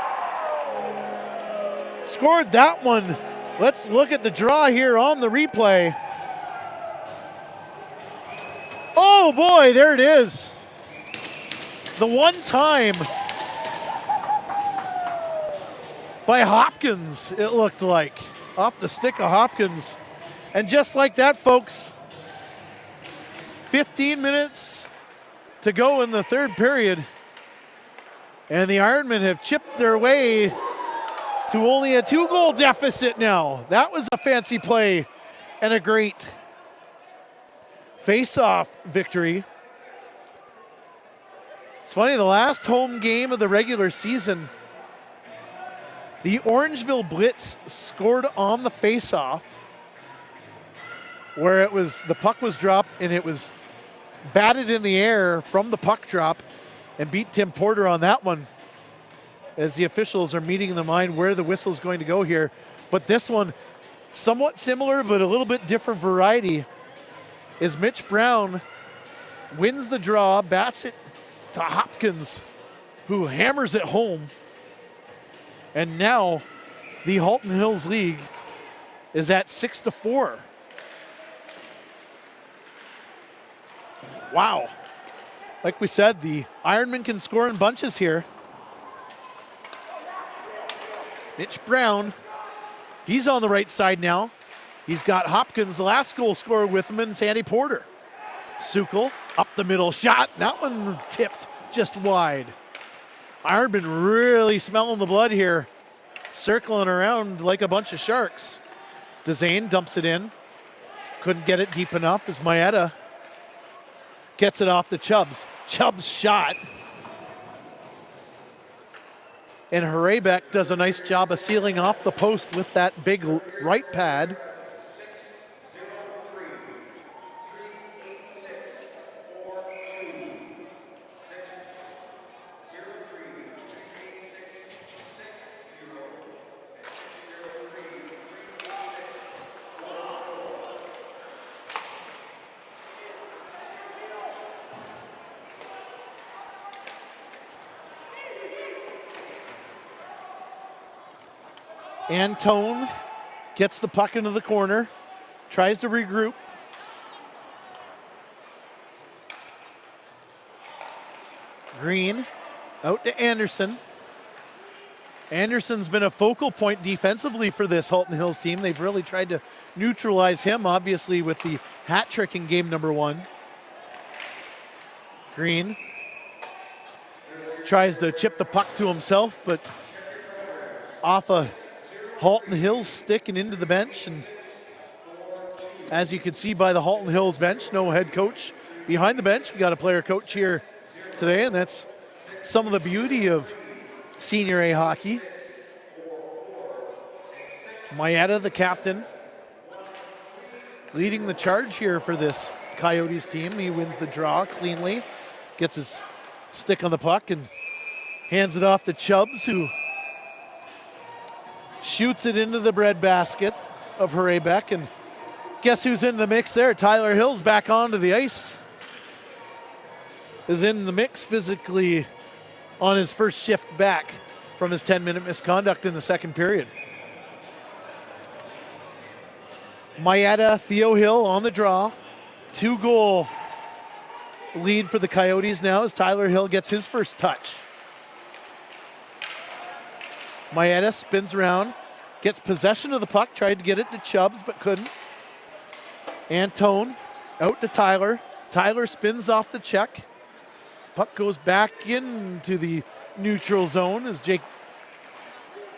scored that one. Let's look at the draw here on the replay. Oh boy, there it is. The one time by Hopkins, it looked like. Off the stick of Hopkins. And just like that, folks, 15 minutes to go in the third period. And the Ironmen have chipped their way to only a 2-goal deficit now. That was a fancy play and a great face-off victory. It's funny, the last home game of the regular season, the Orangeville Blitz scored on the face-off where it was, the puck was dropped and it was batted in the air from the puck drop and beat Tim Porter on that one as the officials are meeting in the mind where the whistle's going to go here. But this one, somewhat similar but a little bit different variety, is Mitch Brown wins the draw, bats it to Hopkins, who hammers it home. And now the Halton Hills League is at 6-4. Wow. Like we said, the Ironmen can score in bunches here. Mitch Brown, he's on the right side now. He's got Hopkins, the last goal scorer, with him, and Sandy Porter. Sukal, up the middle shot. That one tipped just wide. Ironmen really smelling the blood here, circling around like a bunch of sharks. Dezane dumps it in. Couldn't get it deep enough as Maeda gets it off to Chubbs. Chubbs' shot. And Hrebeck does a nice job of sealing off the post with that big right pad. Antone gets the puck into the corner, tries to regroup. Green out to Anderson. Anderson's been a focal point defensively for this Halton Hills team. They've really tried to neutralize him, obviously, with the hat trick in game number 1. Green tries to chip the puck to himself, but off a Halton Hills stick and into the bench. And as you can see by the Halton Hills bench, no head coach behind the bench. We got a player coach here today, and that's some of the beauty of Senior A hockey. Maeda, the captain, leading the charge here for this Coyotes team. He wins the draw cleanly, gets his stick on the puck and hands it off to Chubbs, who shoots it into the breadbasket of Hrebeck. And guess who's in the mix there? Tyler Hill's back onto the ice. Is in the mix physically on his first shift back from his 10-minute misconduct in the second period. Mayetta, Theo Hill on the draw. 2-goal lead for the Coyotes now as Tyler Hill gets his first touch. Mayetta spins around, gets possession of the puck, tried to get it to Chubbs but couldn't. Antone out to Tyler. Tyler spins off the check. Puck goes back into the neutral zone as Jake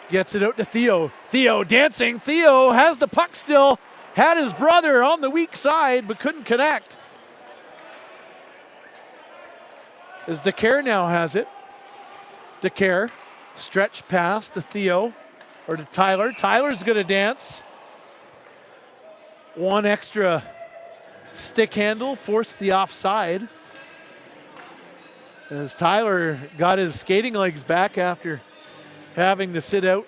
gets it out to Theo. Theo dancing. Theo has the puck still. Had his brother on the weak side but couldn't connect. As DeCare now has it. DeCare, stretch pass to Theo, or to Tyler. Tyler's going to dance. One extra stick handle, forced the offside. As Tyler got his skating legs back after having to sit out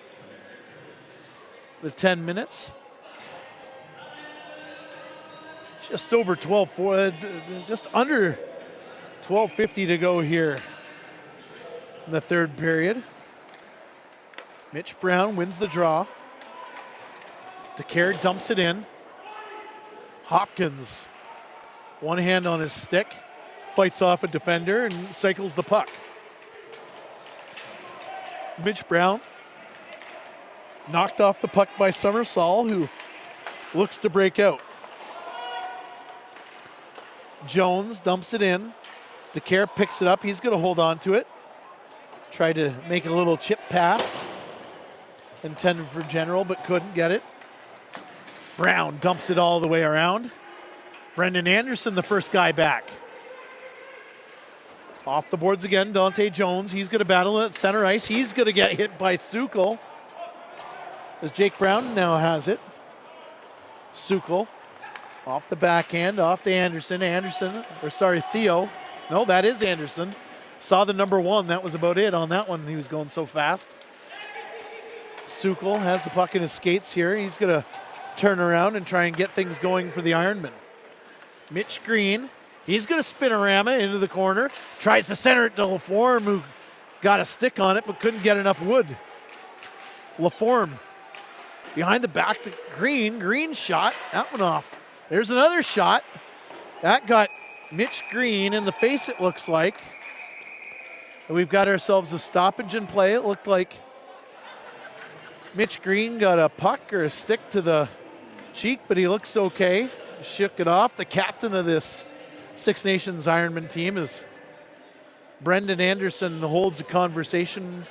the 10 minutes. Just over 12:4, just under 12:50 to go here in the third period. Mitch Brown wins the draw. DeCare dumps it in. Hopkins, one hand on his stick, fights off a defender and cycles the puck. Mitch Brown knocked off the puck by Summersall, who looks to break out. Jones dumps it in. DeCare picks it up. He's going to hold on to it. Tried to make a little chip pass. Intended for General, but couldn't get it. Brown dumps it all the way around. Brendan Anderson, the first guy back. Off the boards again, Dante Jones. He's going to battle at center ice. He's going to get hit by Sukal. As Jake Brown now has it. Sukal off the backhand, off to Anderson. Theo. No, that is Anderson. Saw the number 1. That was about it on that one. He was going so fast. Sukal has the puck in his skates here. He's going to turn around and try and get things going for the Ironmen. Mitch Green, he's going to spinorama into the corner. Tries to center it to Laforme, who got a stick on it but couldn't get enough wood. Laforme behind the back to Green. Green shot. That one off. There's another shot. That got Mitch Green in the face, it looks like. And we've got ourselves a stoppage in play. It looked like Mitch Green got a puck or a stick to the cheek, but he looks okay. Shook it off. The captain of this Six Nations Ironman team is Brendan Anderson, holds a conversation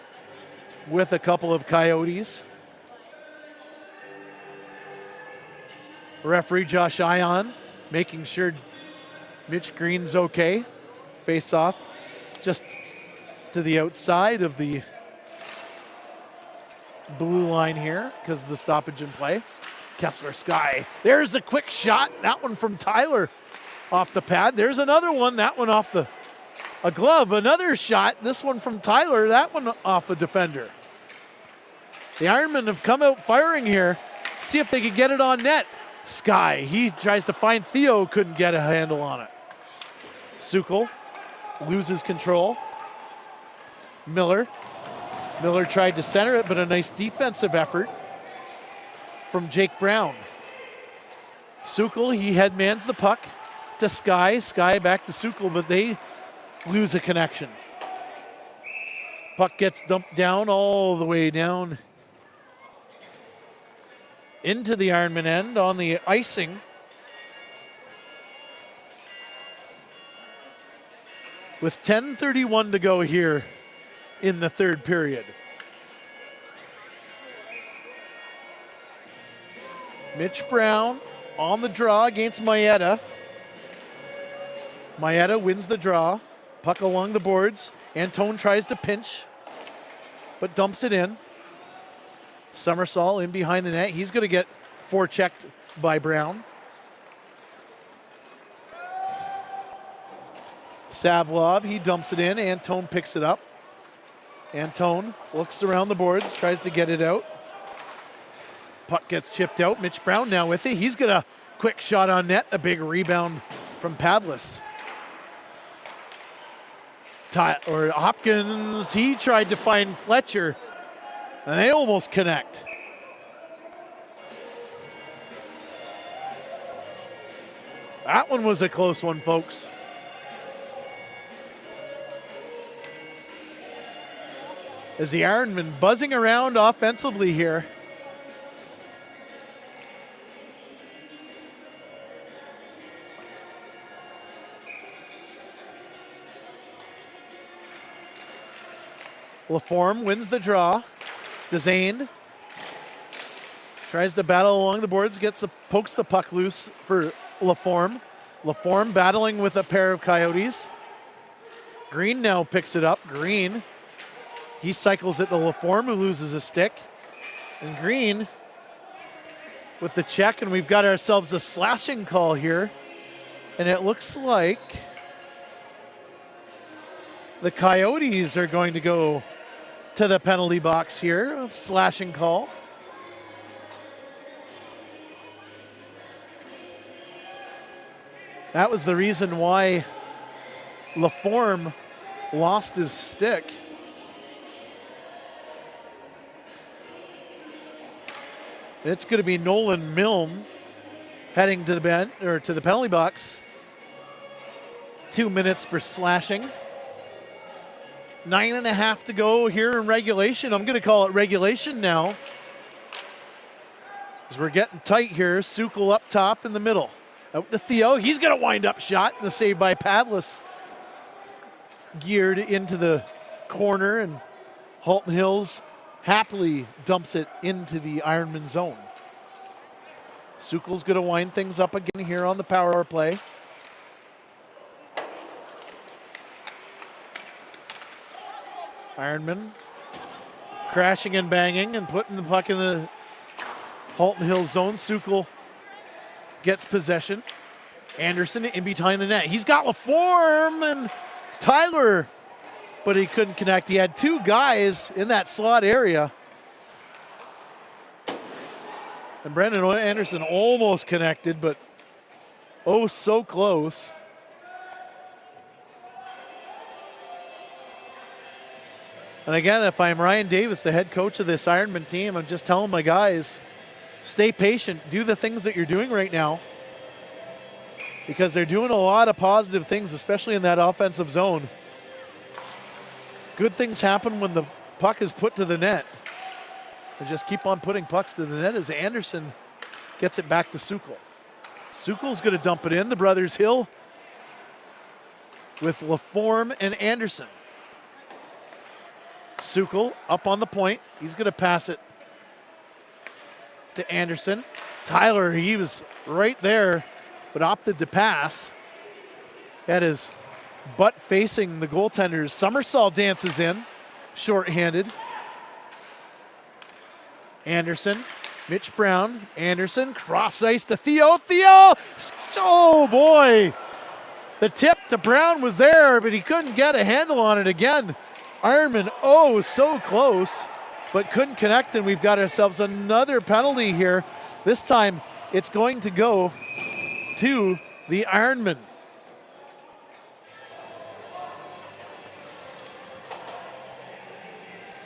with a couple of Coyotes. Referee Josh Ion making sure Mitch Green's okay. Face off just to the outside of the blue line here because of the stoppage in play. Kessler Sky. There's a quick shot. That one from Tyler off the pad. There's another one. That one off a glove. Another shot. This one from Tyler. That one off a defender. The Ironmen have come out firing here. See if they can get it on net. Sky, he tries to find Theo, couldn't get a handle on it. Sukal loses control. Miller tried to center it, but a nice defensive effort from Jake Brown. Sukal, he headmans the puck to Sky. Sky back to Sukal, but they lose a connection. Puck gets dumped down all the way down into the Ironman end on the icing. With 10:31 to go here in the third period. Mitch Brown on the draw against Mayetta. Mayetta wins the draw. Puck along the boards. Antone tries to pinch, but dumps it in. Summersall in behind the net. He's going to get forechecked by Brown. Savlov, he dumps it in. Antone picks it up. Antone looks around the boards, tries to get it out. Puck gets chipped out. Mitch Brown now with it. He's got a quick shot on net. A big rebound from Pavlis. Hopkins, he tried to find Fletcher, and they almost connect. That one was a close one, folks. As the Ironmen buzzing around offensively here. Laforme wins the draw. Dezaine tries to battle along the boards, pokes the puck loose for Laforme. Laforme battling with a pair of Coyotes. Green now picks it up. Green, he cycles it to Laforme, who loses a stick. And Green with the check, and we've got ourselves a slashing call here. And it looks like the Coyotes are going to go to the penalty box here. A slashing call. That was the reason why Laforme lost his stick. It's going to be Nolan Milne heading to the bench or to the penalty box. 2 minutes for slashing. 9.5 to go here in regulation. I'm going to call it regulation now, as we're getting tight here. Sukal up top in the middle. Out to Theo. He's going to wind up shot. And the save by Pavlis. Geared into the corner, and Halton Hills happily dumps it into the Ironman zone. Sukal's going to wind things up again here on the power play. Ironman crashing and banging and putting the puck in the Halton Hills zone. Sukal gets possession. Anderson in behind the net. He's got Laforme and Tyler, but he couldn't connect. He had two guys in that slot area. And Brendan Anderson almost connected, but oh, so close. And again, if I'm Ryan Davis, the head coach of this Ironman team, I'm just telling my guys, stay patient. Do the things that you're doing right now, because they're doing a lot of positive things, especially in that offensive zone. Good things happen when the puck is put to the net. And just keep on putting pucks to the net as Anderson gets it back to Sukal. Sukal's going to dump it in. The brothers Hill with Laforme and Anderson. Sukal up on the point. He's going to pass it to Anderson. Tyler, he was right there, but opted to pass. Had his butt facing the goaltenders. Somersault dances in, shorthanded. Anderson, Mitch Brown, Anderson, cross ice to Theo. Theo, oh boy. The tip to Brown was there, but he couldn't get a handle on it again. Ironman, oh, so close, but couldn't connect, and we've got ourselves another penalty here. This time, it's going to go to the Ironmen.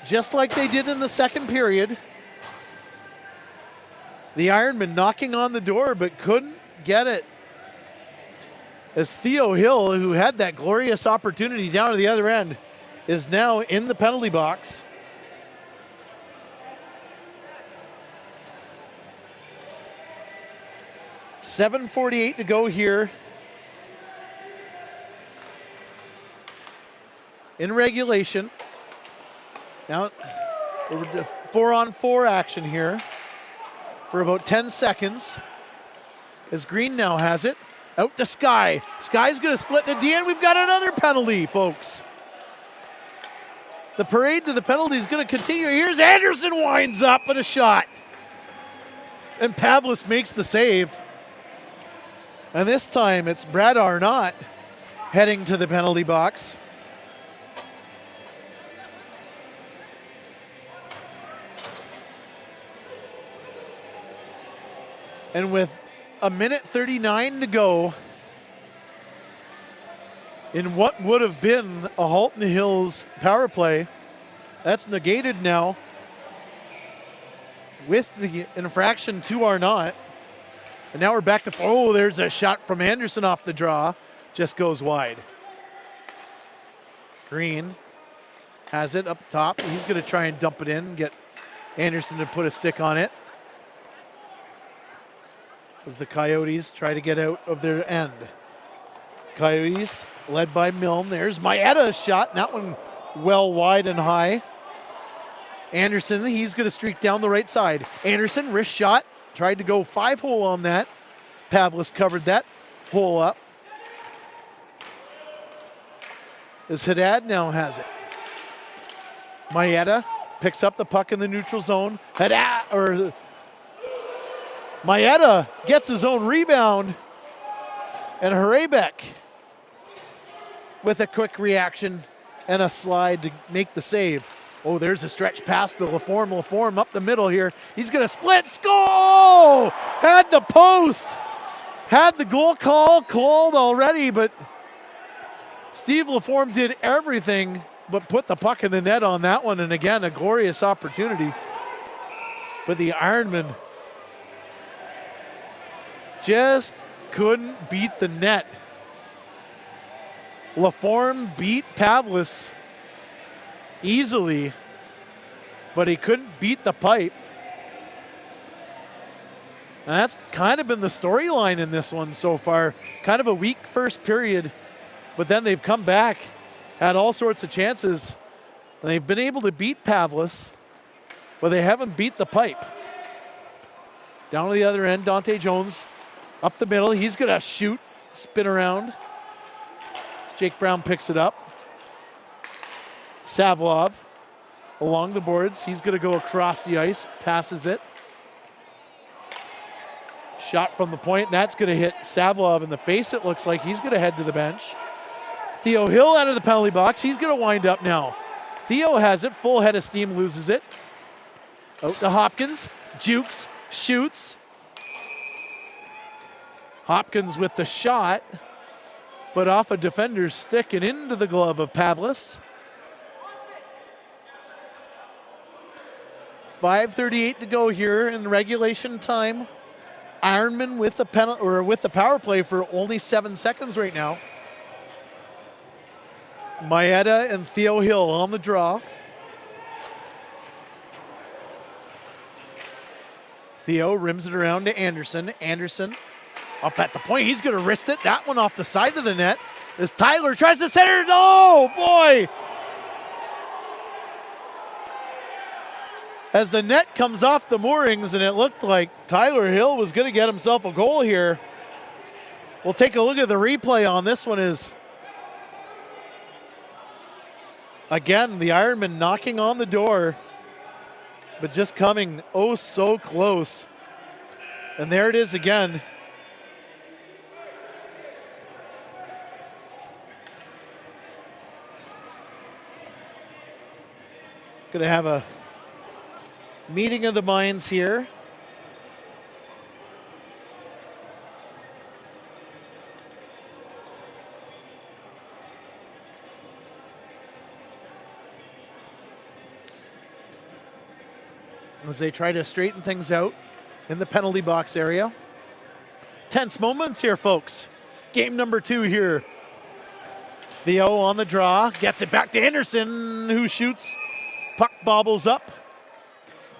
Just like they did in the second period, the Ironmen knocking on the door, but couldn't get it. As Theo Hill, who had that glorious opportunity down to the other end, is now in the penalty box. .748 to go here in regulation. Now, 4-on-4 action here for about 10 seconds. As Green now has it. Out to Sky. Sky's going to split the D, and we've got another penalty, folks. The parade to the penalty is going to continue. Here's Anderson, winds up with a shot. And Pavlis makes the save. And this time it's Brad Arnott heading to the penalty box. And with 1:39 to go in what would have been a Halton Hills power play. That's negated now with the infraction to our not. And now we're back to, oh, there's a shot from Anderson off the draw. Just goes wide. Green has it up top. He's going to try and dump it in, get Anderson to put a stick on it. As the Coyotes try to get out of their end. Coyotes led by Milne. There's Maetta's shot, and that one well wide and high. Anderson, he's going to streak down the right side. Anderson, wrist shot, tried to go 5-hole on that. Pavlis covered that hole up. As Haddad now has it. Maeda picks up the puck in the neutral zone. Maeda gets his own rebound. And Hrebeck with a quick reaction and a slide to make the save. Oh, there's a stretch pass to Laforme. Laforme up the middle here. He's going to split. Score! Had the post. Had the goal called already, but Steve Laforme did everything but put the puck in the net on that one. And again, a glorious opportunity. But the Ironmen just couldn't beat the net. Laforme beat Pavlis easily, but he couldn't beat the pipe. And that's kind of been the storyline in this one so far. Kind of a weak first period, but then they've come back, had all sorts of chances, and they've been able to beat Pavlis, but they haven't beat the pipe. Down to the other end, Dante Jones up the middle. He's going to shoot, spin around. Jake Brown picks it up. Savlov along the boards. He's going to go across the ice, passes it. Shot from the point. That's going to hit Savlov in the face, it looks like. He's going to head to the bench. Theo Hill out of the penalty box. He's going to wind up now. Theo has it. Full head of steam, loses it. Out to Hopkins. Jukes, shoots. Hopkins with the shot, but off a defender's stick and into the glove of Pavlis. 5:38 to go here in regulation time. Ironman with the penalty or with the power play for only 7 seconds right now. Maeda and Theo Hill on the draw. Theo rims it around to Anderson. Anderson up at the point. He's going to wrist it. That one off the side of the net as Tyler tries to center it. Oh, boy. As the net comes off the moorings, and it looked like Tyler Hill was going to get himself a goal here. We'll take a look at the replay on this one. Is again, the Ironman knocking on the door, but just coming oh so close. And there it is again. Going to have a meeting of the minds here. As they try to straighten things out in the penalty box area. Tense moments here, folks. Game number 2 here. Theo on the draw, gets it back to Anderson, who shoots. Puck bobbles up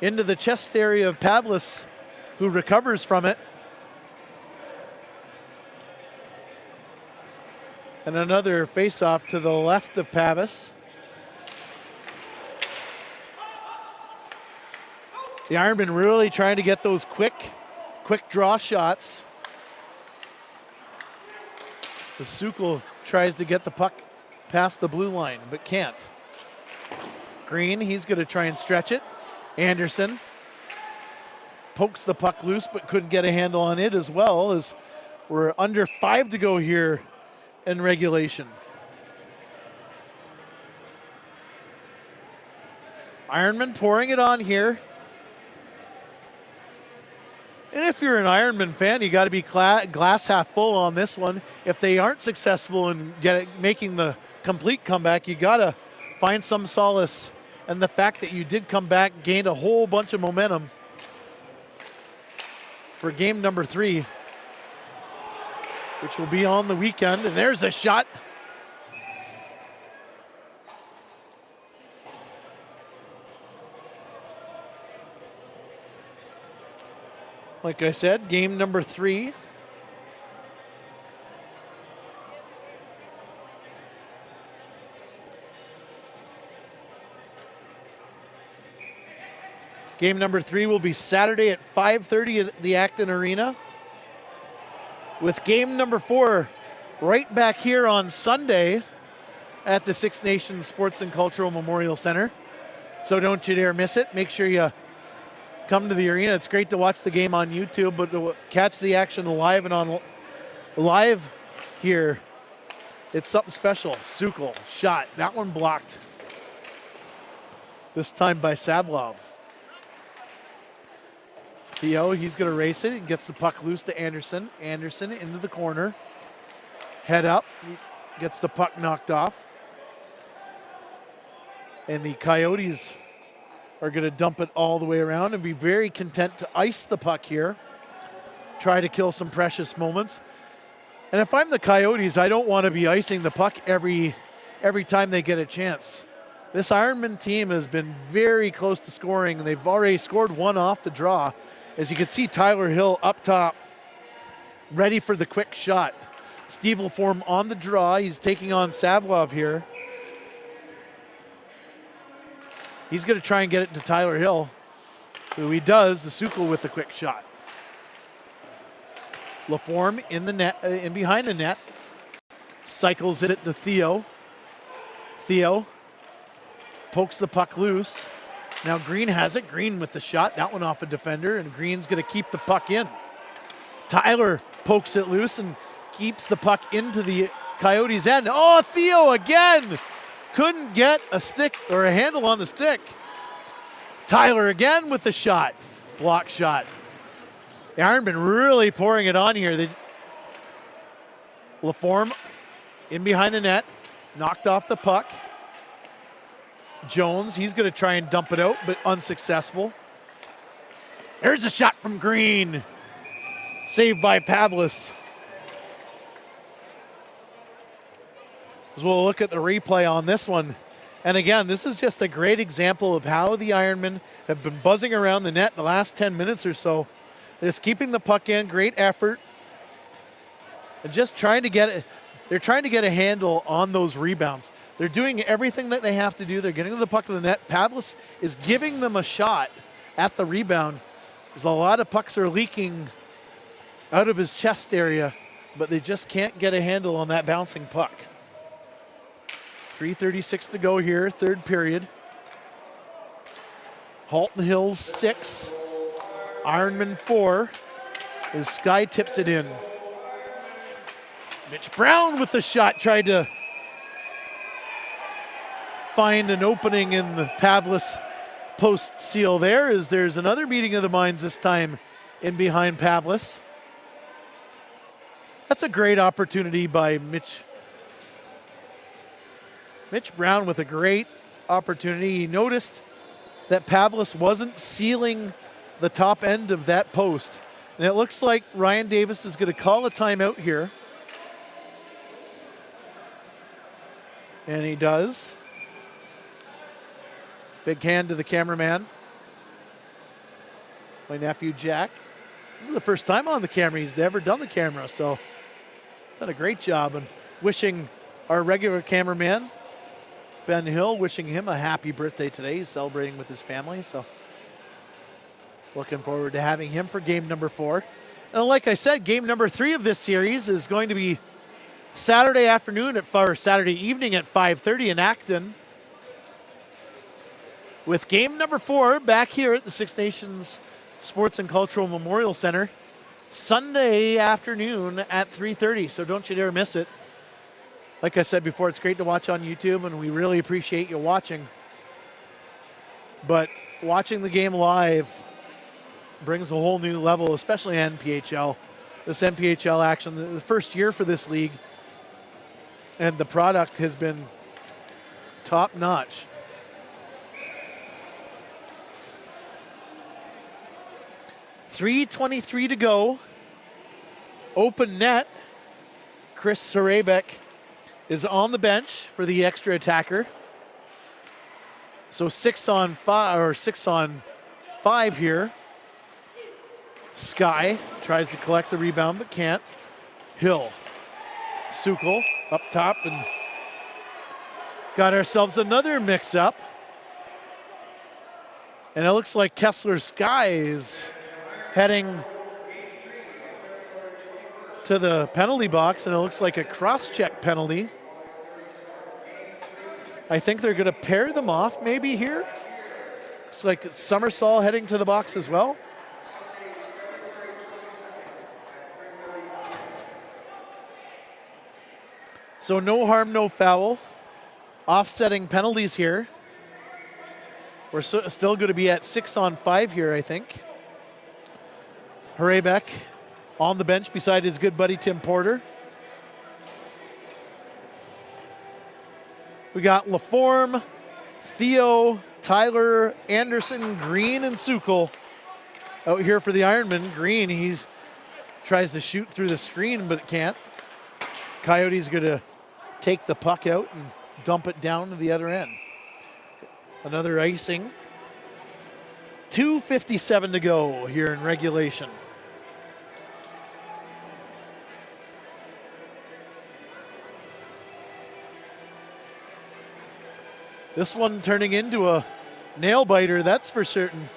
into the chest area of Pavlis, who recovers from it. And another face-off to the left of Pavlis. The Ironmen really trying to get those quick draw shots. The Sukal tries to get the puck past the blue line, but can't. Green, he's going to try and stretch it. Anderson pokes the puck loose, but couldn't get a handle on it as well, as we're under 5 to go here in regulation. Ironman pouring it on here. And if you're an Ironman fan, you got to be glass half full on this one. If they aren't successful in making the complete comeback, you got to find some solace in the fact that you did come back, gained a whole bunch of momentum for game number 3, which will be on the weekend. And there's a shot. Like I said, game number 3. Game number 3 will be Saturday at 5:30 at the Acton Arena. With game number 4 right back here on Sunday at the Six Nations Sports and Cultural Memorial Center. So don't you dare miss it. Make sure you come to the arena. It's great to watch the game on YouTube, but to catch the action live and on live here, it's something special. Sukol shot. That one blocked. This time by Sablov. Theo, he's going to race it. He gets the puck loose to Anderson. Anderson into the corner. Head up. He gets the puck knocked off. And the Coyotes are going to dump it all the way around and be very content to ice the puck here. Try to kill some precious moments. And if I'm the Coyotes, I don't want to be icing the puck every time they get a chance. This Ironman team has been very close to scoring, and they've already scored one off the draw. As you can see, Tyler Hill up top, ready for the quick shot. Steve Laforme on the draw. He's taking on Sablov here. He's going to try and get it to Tyler Hill. So he does. The Sukol with the quick shot. Laforme in the net, in behind the net. Cycles it to Theo. Theo pokes the puck loose. Now Green has it. Green with the shot. That one off a defender, and Green's going to keep the puck in. Tyler pokes it loose and keeps the puck into the Coyotes' end. Oh, Theo again! Couldn't get a stick or a handle on the stick. Tyler again with the shot. Block shot. The Ironmen really pouring it on here. Laforme in behind the net. Knocked off the puck. Jones, he's going to try and dump it out, but unsuccessful. There's a shot from Green. Saved by Pavlis. As we'll look at the replay on this one. And again, this is just a great example of how the Ironmen have been buzzing around the net the last 10 minutes or so. They're just keeping the puck in, great effort. And just trying to get it. They're trying to get a handle on those rebounds. They're doing everything that they have to do. They're getting the puck to the net. Pavlis is giving them a shot at the rebound. There's a lot of pucks are leaking out of his chest area, but they just can't get a handle on that bouncing puck. 3:36 to go here, third period. Halton Hills 6, Ironman 4, as Sky tips it in. Mitch Brown with the shot, tried to find an opening in the Pavlis post seal there, as there's another meeting of the minds this time in behind Pavlis. That's a great opportunity by Mitch Brown with a great opportunity. He noticed that Pavlis wasn't sealing the top end of that post. And it looks like Ryan Davis is going to call a timeout here. And he does. Big hand to the cameraman. My nephew Jack. This is the first time on the camera. He's never done the camera, so he's done a great job. And wishing our regular cameraman, Ben Hill, wishing him a happy birthday today. He's celebrating with his family, so looking forward to having him for game number 4. And like I said, game number 3 of this series is going to be Saturday evening at 5:30 in Acton, with game number 4 back here at the Six Nations Sports and Cultural Memorial Center Sunday afternoon at 3:30. So don't you dare miss it. Like I said before, it's great to watch on YouTube, and we really appreciate you watching. But watching the game live brings a whole new level, especially NPHL. This NPHL action, the first year for this league, and the product has been top notch. .323 to go. Open net. Chris Sarebek is on the bench for the extra attacker. So 6 on 5 here. Sky tries to collect the rebound but can't. Hill. Sukol up top and got ourselves another mix-up. And it looks like Kessler Sky is heading to the penalty box, and it looks like a cross-check penalty. I think they're going to pair them off maybe here. Looks like it's Summersall heading to the box as well. So no harm, no foul. Offsetting penalties here. We're still going to be at 6 on 5 here, I think. Hrebeck on the bench beside his good buddy Tim Porter. We got Laforme, Theo, Tyler, Anderson, Green, and Sukol out here for the Ironmen. Green, he's tries to shoot through the screen, but can't. Coyotes going to take the puck out and dump it down to the other end. Another icing. 2:57 to go here in regulation. This one turning into a nail biter, that's for certain.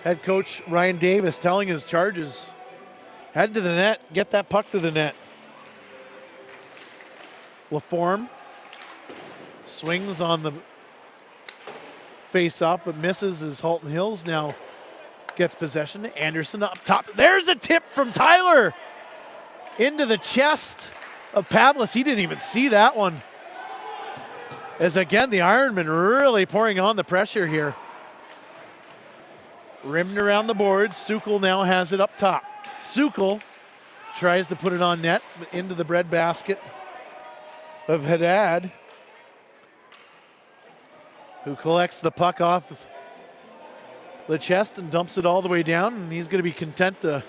Head coach Ryan Davis telling his charges, head to the net, get that puck to the net. Laforme swings on the face-off, but misses as Halton Hills now gets possession. Anderson up top. There's a tip from Tyler into the chest of Pavlis. He didn't even see that one. As again, the Ironmen really pouring on the pressure here. Rimmed around the boards. Sukol now has it up top. Sukol tries to put it on net, but into the breadbasket of Haddad, who collects the puck off the chest and dumps it all the way down, and he's going to be content to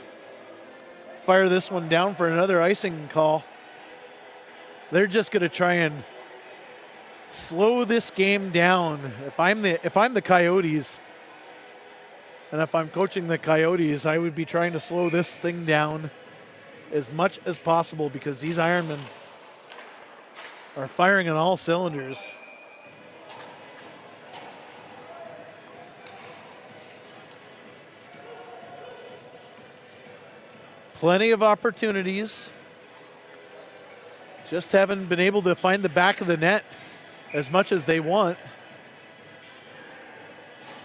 fire this one down for another icing call. They're just going to try and slow this game down. If I'm the Coyotes, and if I'm coaching the Coyotes, I would be trying to slow this thing down as much as possible, because these Ironmen are firing on all cylinders. Plenty of opportunities. Just haven't been able to find the back of the net as much as they want.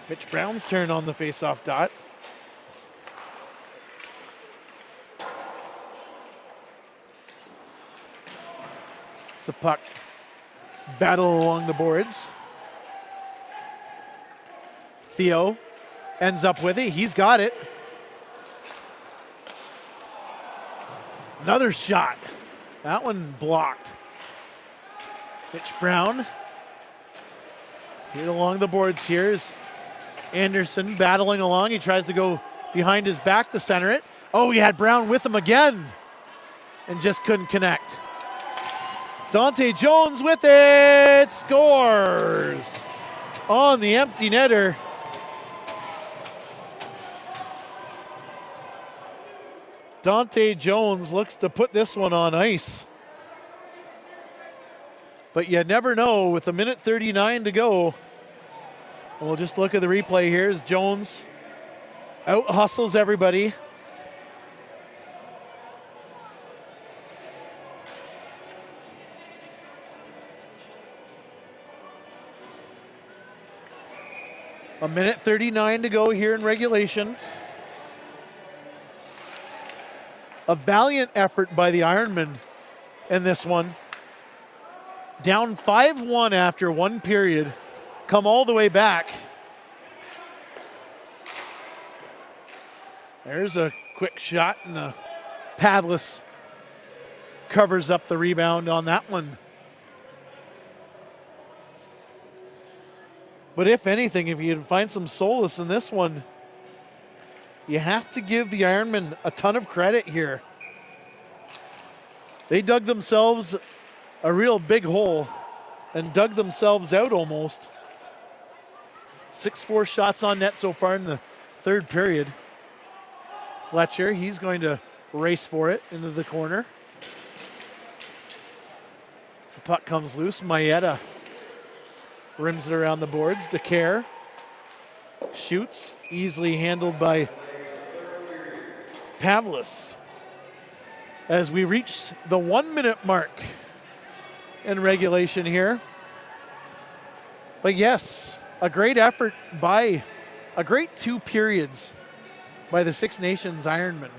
Mitch Brown's turn on the face-off dot. It's the puck battle along the boards. Theo ends up with it. He's got it. Another shot. That one blocked. Mitch Brown. Here along the boards here is Anderson battling along. He tries to go behind his back to center it. Oh, he had Brown with him again and just couldn't connect. Dante Jones with it. Scores on the empty netter. Dante Jones looks to put this one on ice. But you never know with a minute 39 to go. We'll just look at the replay here as Jones out hustles everybody. A minute 39 to go here in regulation. A valiant effort by the Ironmen in this one. Down 5-1 after one period. Come all the way back. There's a quick shot, and Pavlis covers up the rebound on that one. But if anything, if you can find some solace in this one, you have to give the Ironmen a ton of credit here. They dug themselves a real big hole and dug themselves out almost. 6-4 shots on net so far in the third period. Fletcher, he's going to race for it into the corner. As the puck comes loose, Maeda rims it around the boards. DeCare shoots, easily handled by Pavlis. As we reach the 1 minute mark in regulation here. But yes, a great effort by, a great 2 periods by the Six Nations Ironmen.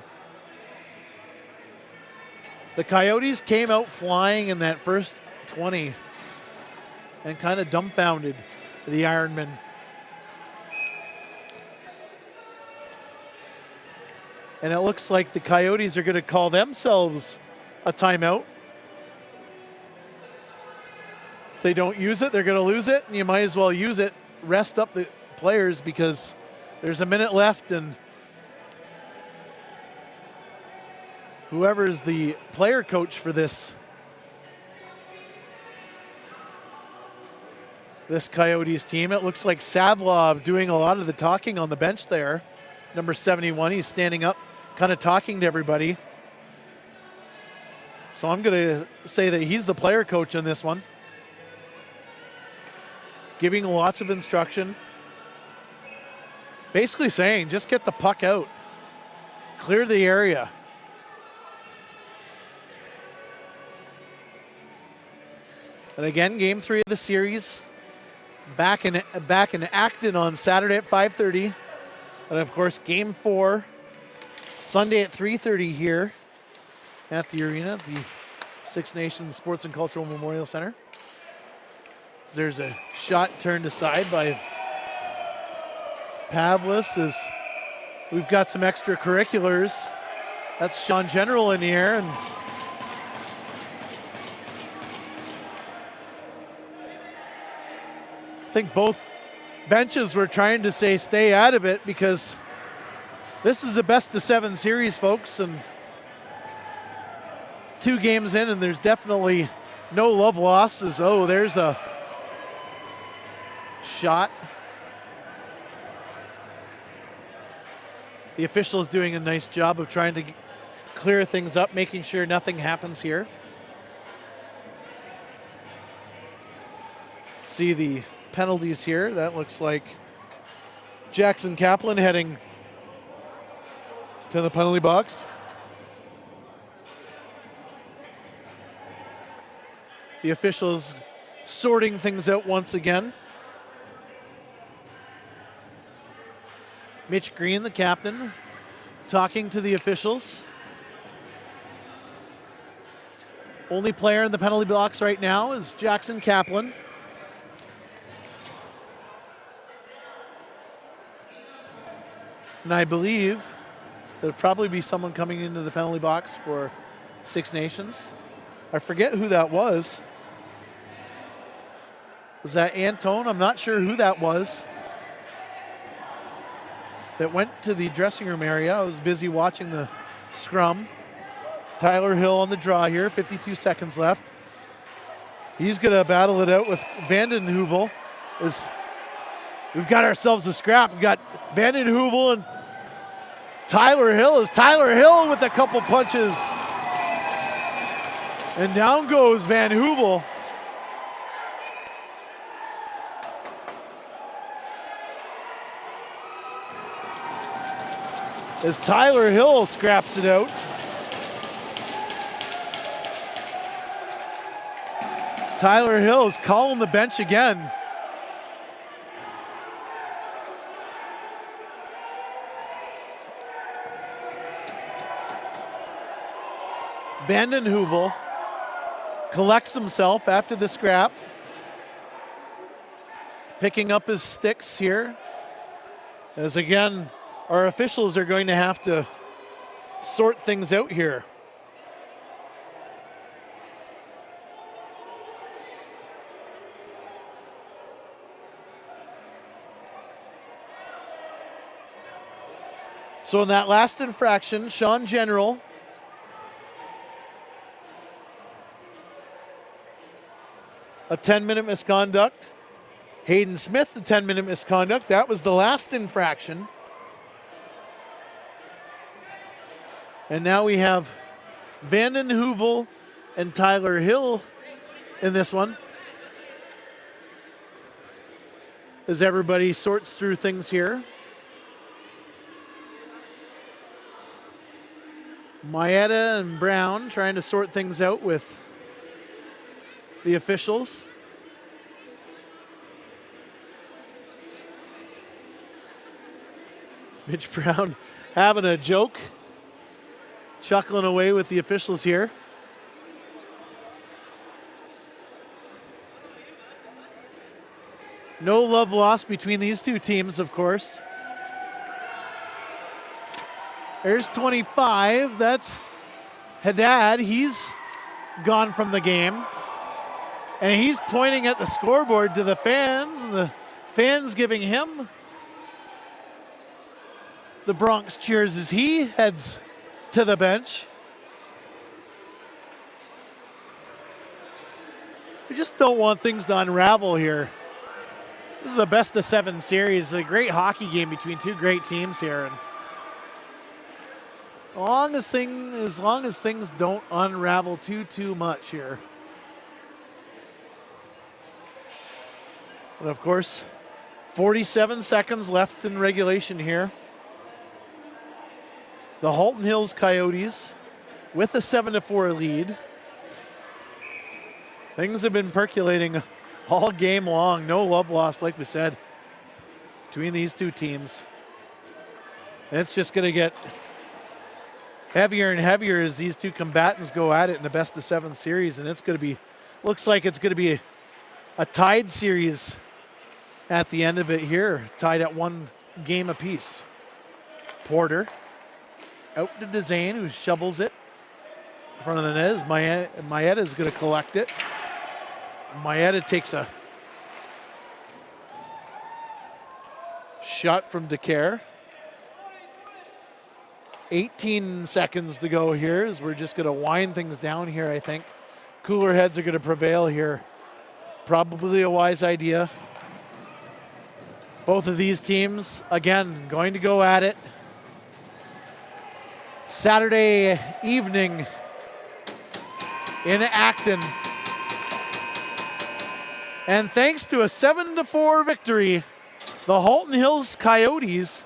The Coyotes came out flying in that first 20 and kind of dumbfounded the Ironmen. And it looks like the Coyotes are going to call themselves a timeout. If they don't use it, they're going to lose it, and you might as well use it. Rest up the players because there's a minute left, and whoever is the player coach for this Coyotes team, it looks like Savlov doing a lot of the talking on the bench there. Number 71, he's standing up, kind of talking to everybody. So I'm going to say that he's the player coach in this one. Giving lots of instruction. Basically saying, just get the puck out. Clear the area. And again, game 3 of the series. Back in Acton on Saturday at 5:30. And of course, game 4, Sunday at 3:30 here at the arena, at the Six Nations Sports and Cultural Memorial Center. There's a shot turned aside by Pavlis as we've got some extracurriculars. That's Sean General in the air, and I think both benches were trying to say stay out of it because this is a best of 7 series, folks, and 2 games in, and there's definitely no love lost. Oh, there's a shot. The official is doing a nice job of trying to clear things up, making sure nothing happens here. See the penalties here. That looks like Jackson Kaplan heading to the penalty box. The officials sorting things out once again. Mitch Green, the captain, talking to the officials. Only player in the penalty box right now is Jackson Kaplan. And I believe there'll probably be someone coming into the penalty box for Six Nations. I forget who that was. Was that Antone? I'm not sure who that was. That went to the dressing room area. I was busy watching the scrum. Tyler Hill on the draw here, 52 seconds left. He's going to battle it out with Vanden Heuvel. We've got ourselves a scrap. We've got Vanden Heuvel and Tyler Hill. Is Tyler Hill with a couple punches. And down goes Van Heuvel. As Tyler Hill scraps it out. Tyler Hill is calling the bench again. Vanden Heuvel collects himself after the scrap. Picking up his sticks here. As again, our officials are going to have to sort things out here. So in that last infraction, Sean General a 10-minute misconduct. Hayden Smith, the 10-minute misconduct. That was the last infraction. And now we have Vanden Heuvel and Tyler Hill in this one, as everybody sorts through things here. Maeda and Brown trying to sort things out with the officials. Mitch Brown having a joke, chuckling away with the officials here. No love lost between these two teams, of course. There's 25. That's Haddad. He's gone from the game. And he's pointing at the scoreboard to the fans, and the fans giving him the Bronx cheers as he heads to the bench. We just don't want things to unravel here. This is a best-of-7 series, a great hockey game between two great teams here. And as long as things don't unravel too much here. And of course, 47 seconds left in regulation here. The Halton Hills Coyotes with a 7-4 lead. Things have been percolating all game long. No love lost, like we said, between these two teams. And it's just going to get heavier and heavier as these two combatants go at it in the best-of-7 series. And it's going to be, looks like it's going to be a tied series at the end of it here, tied at 1 game apiece. Porter out to Dezane, who shovels it in front of the net. Maeda is going to collect it. Maeda takes a shot from DeCare. 18 seconds to go here as we're just going to wind things down here, I think. Cooler heads are going to prevail here. Probably a wise idea. Both of these teams, again, going to go at it. Saturday evening in Acton. And thanks to a 7-4 victory, the Halton Hills Coyotes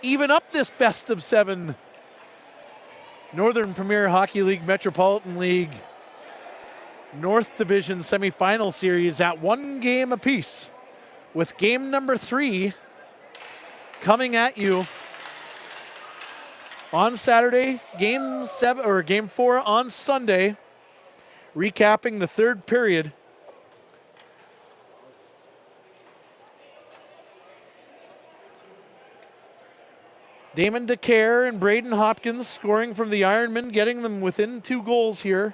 even up this best-of-7 Northern Premier Hockey League Metropolitan League North Division semifinal series at 1 game apiece, with game number 3 coming at you on Saturday, game 4 on Sunday, recapping the 3rd period. Damon DeCare and Braden Hopkins scoring from the Ironmen, getting them within 2 goals here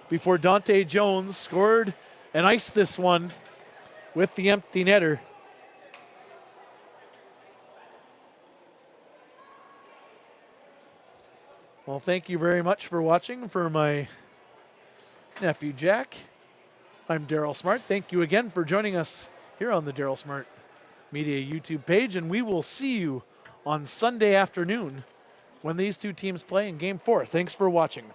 before Dante Jones scored and iced this one with the empty netter. Well, thank you very much for watching. For my nephew Jack, I'm Daryl Smart. Thank you again for joining us here on the Daryl Smart Media YouTube page, and we will see you on Sunday afternoon when these two teams play in Game 4. Thanks for watching.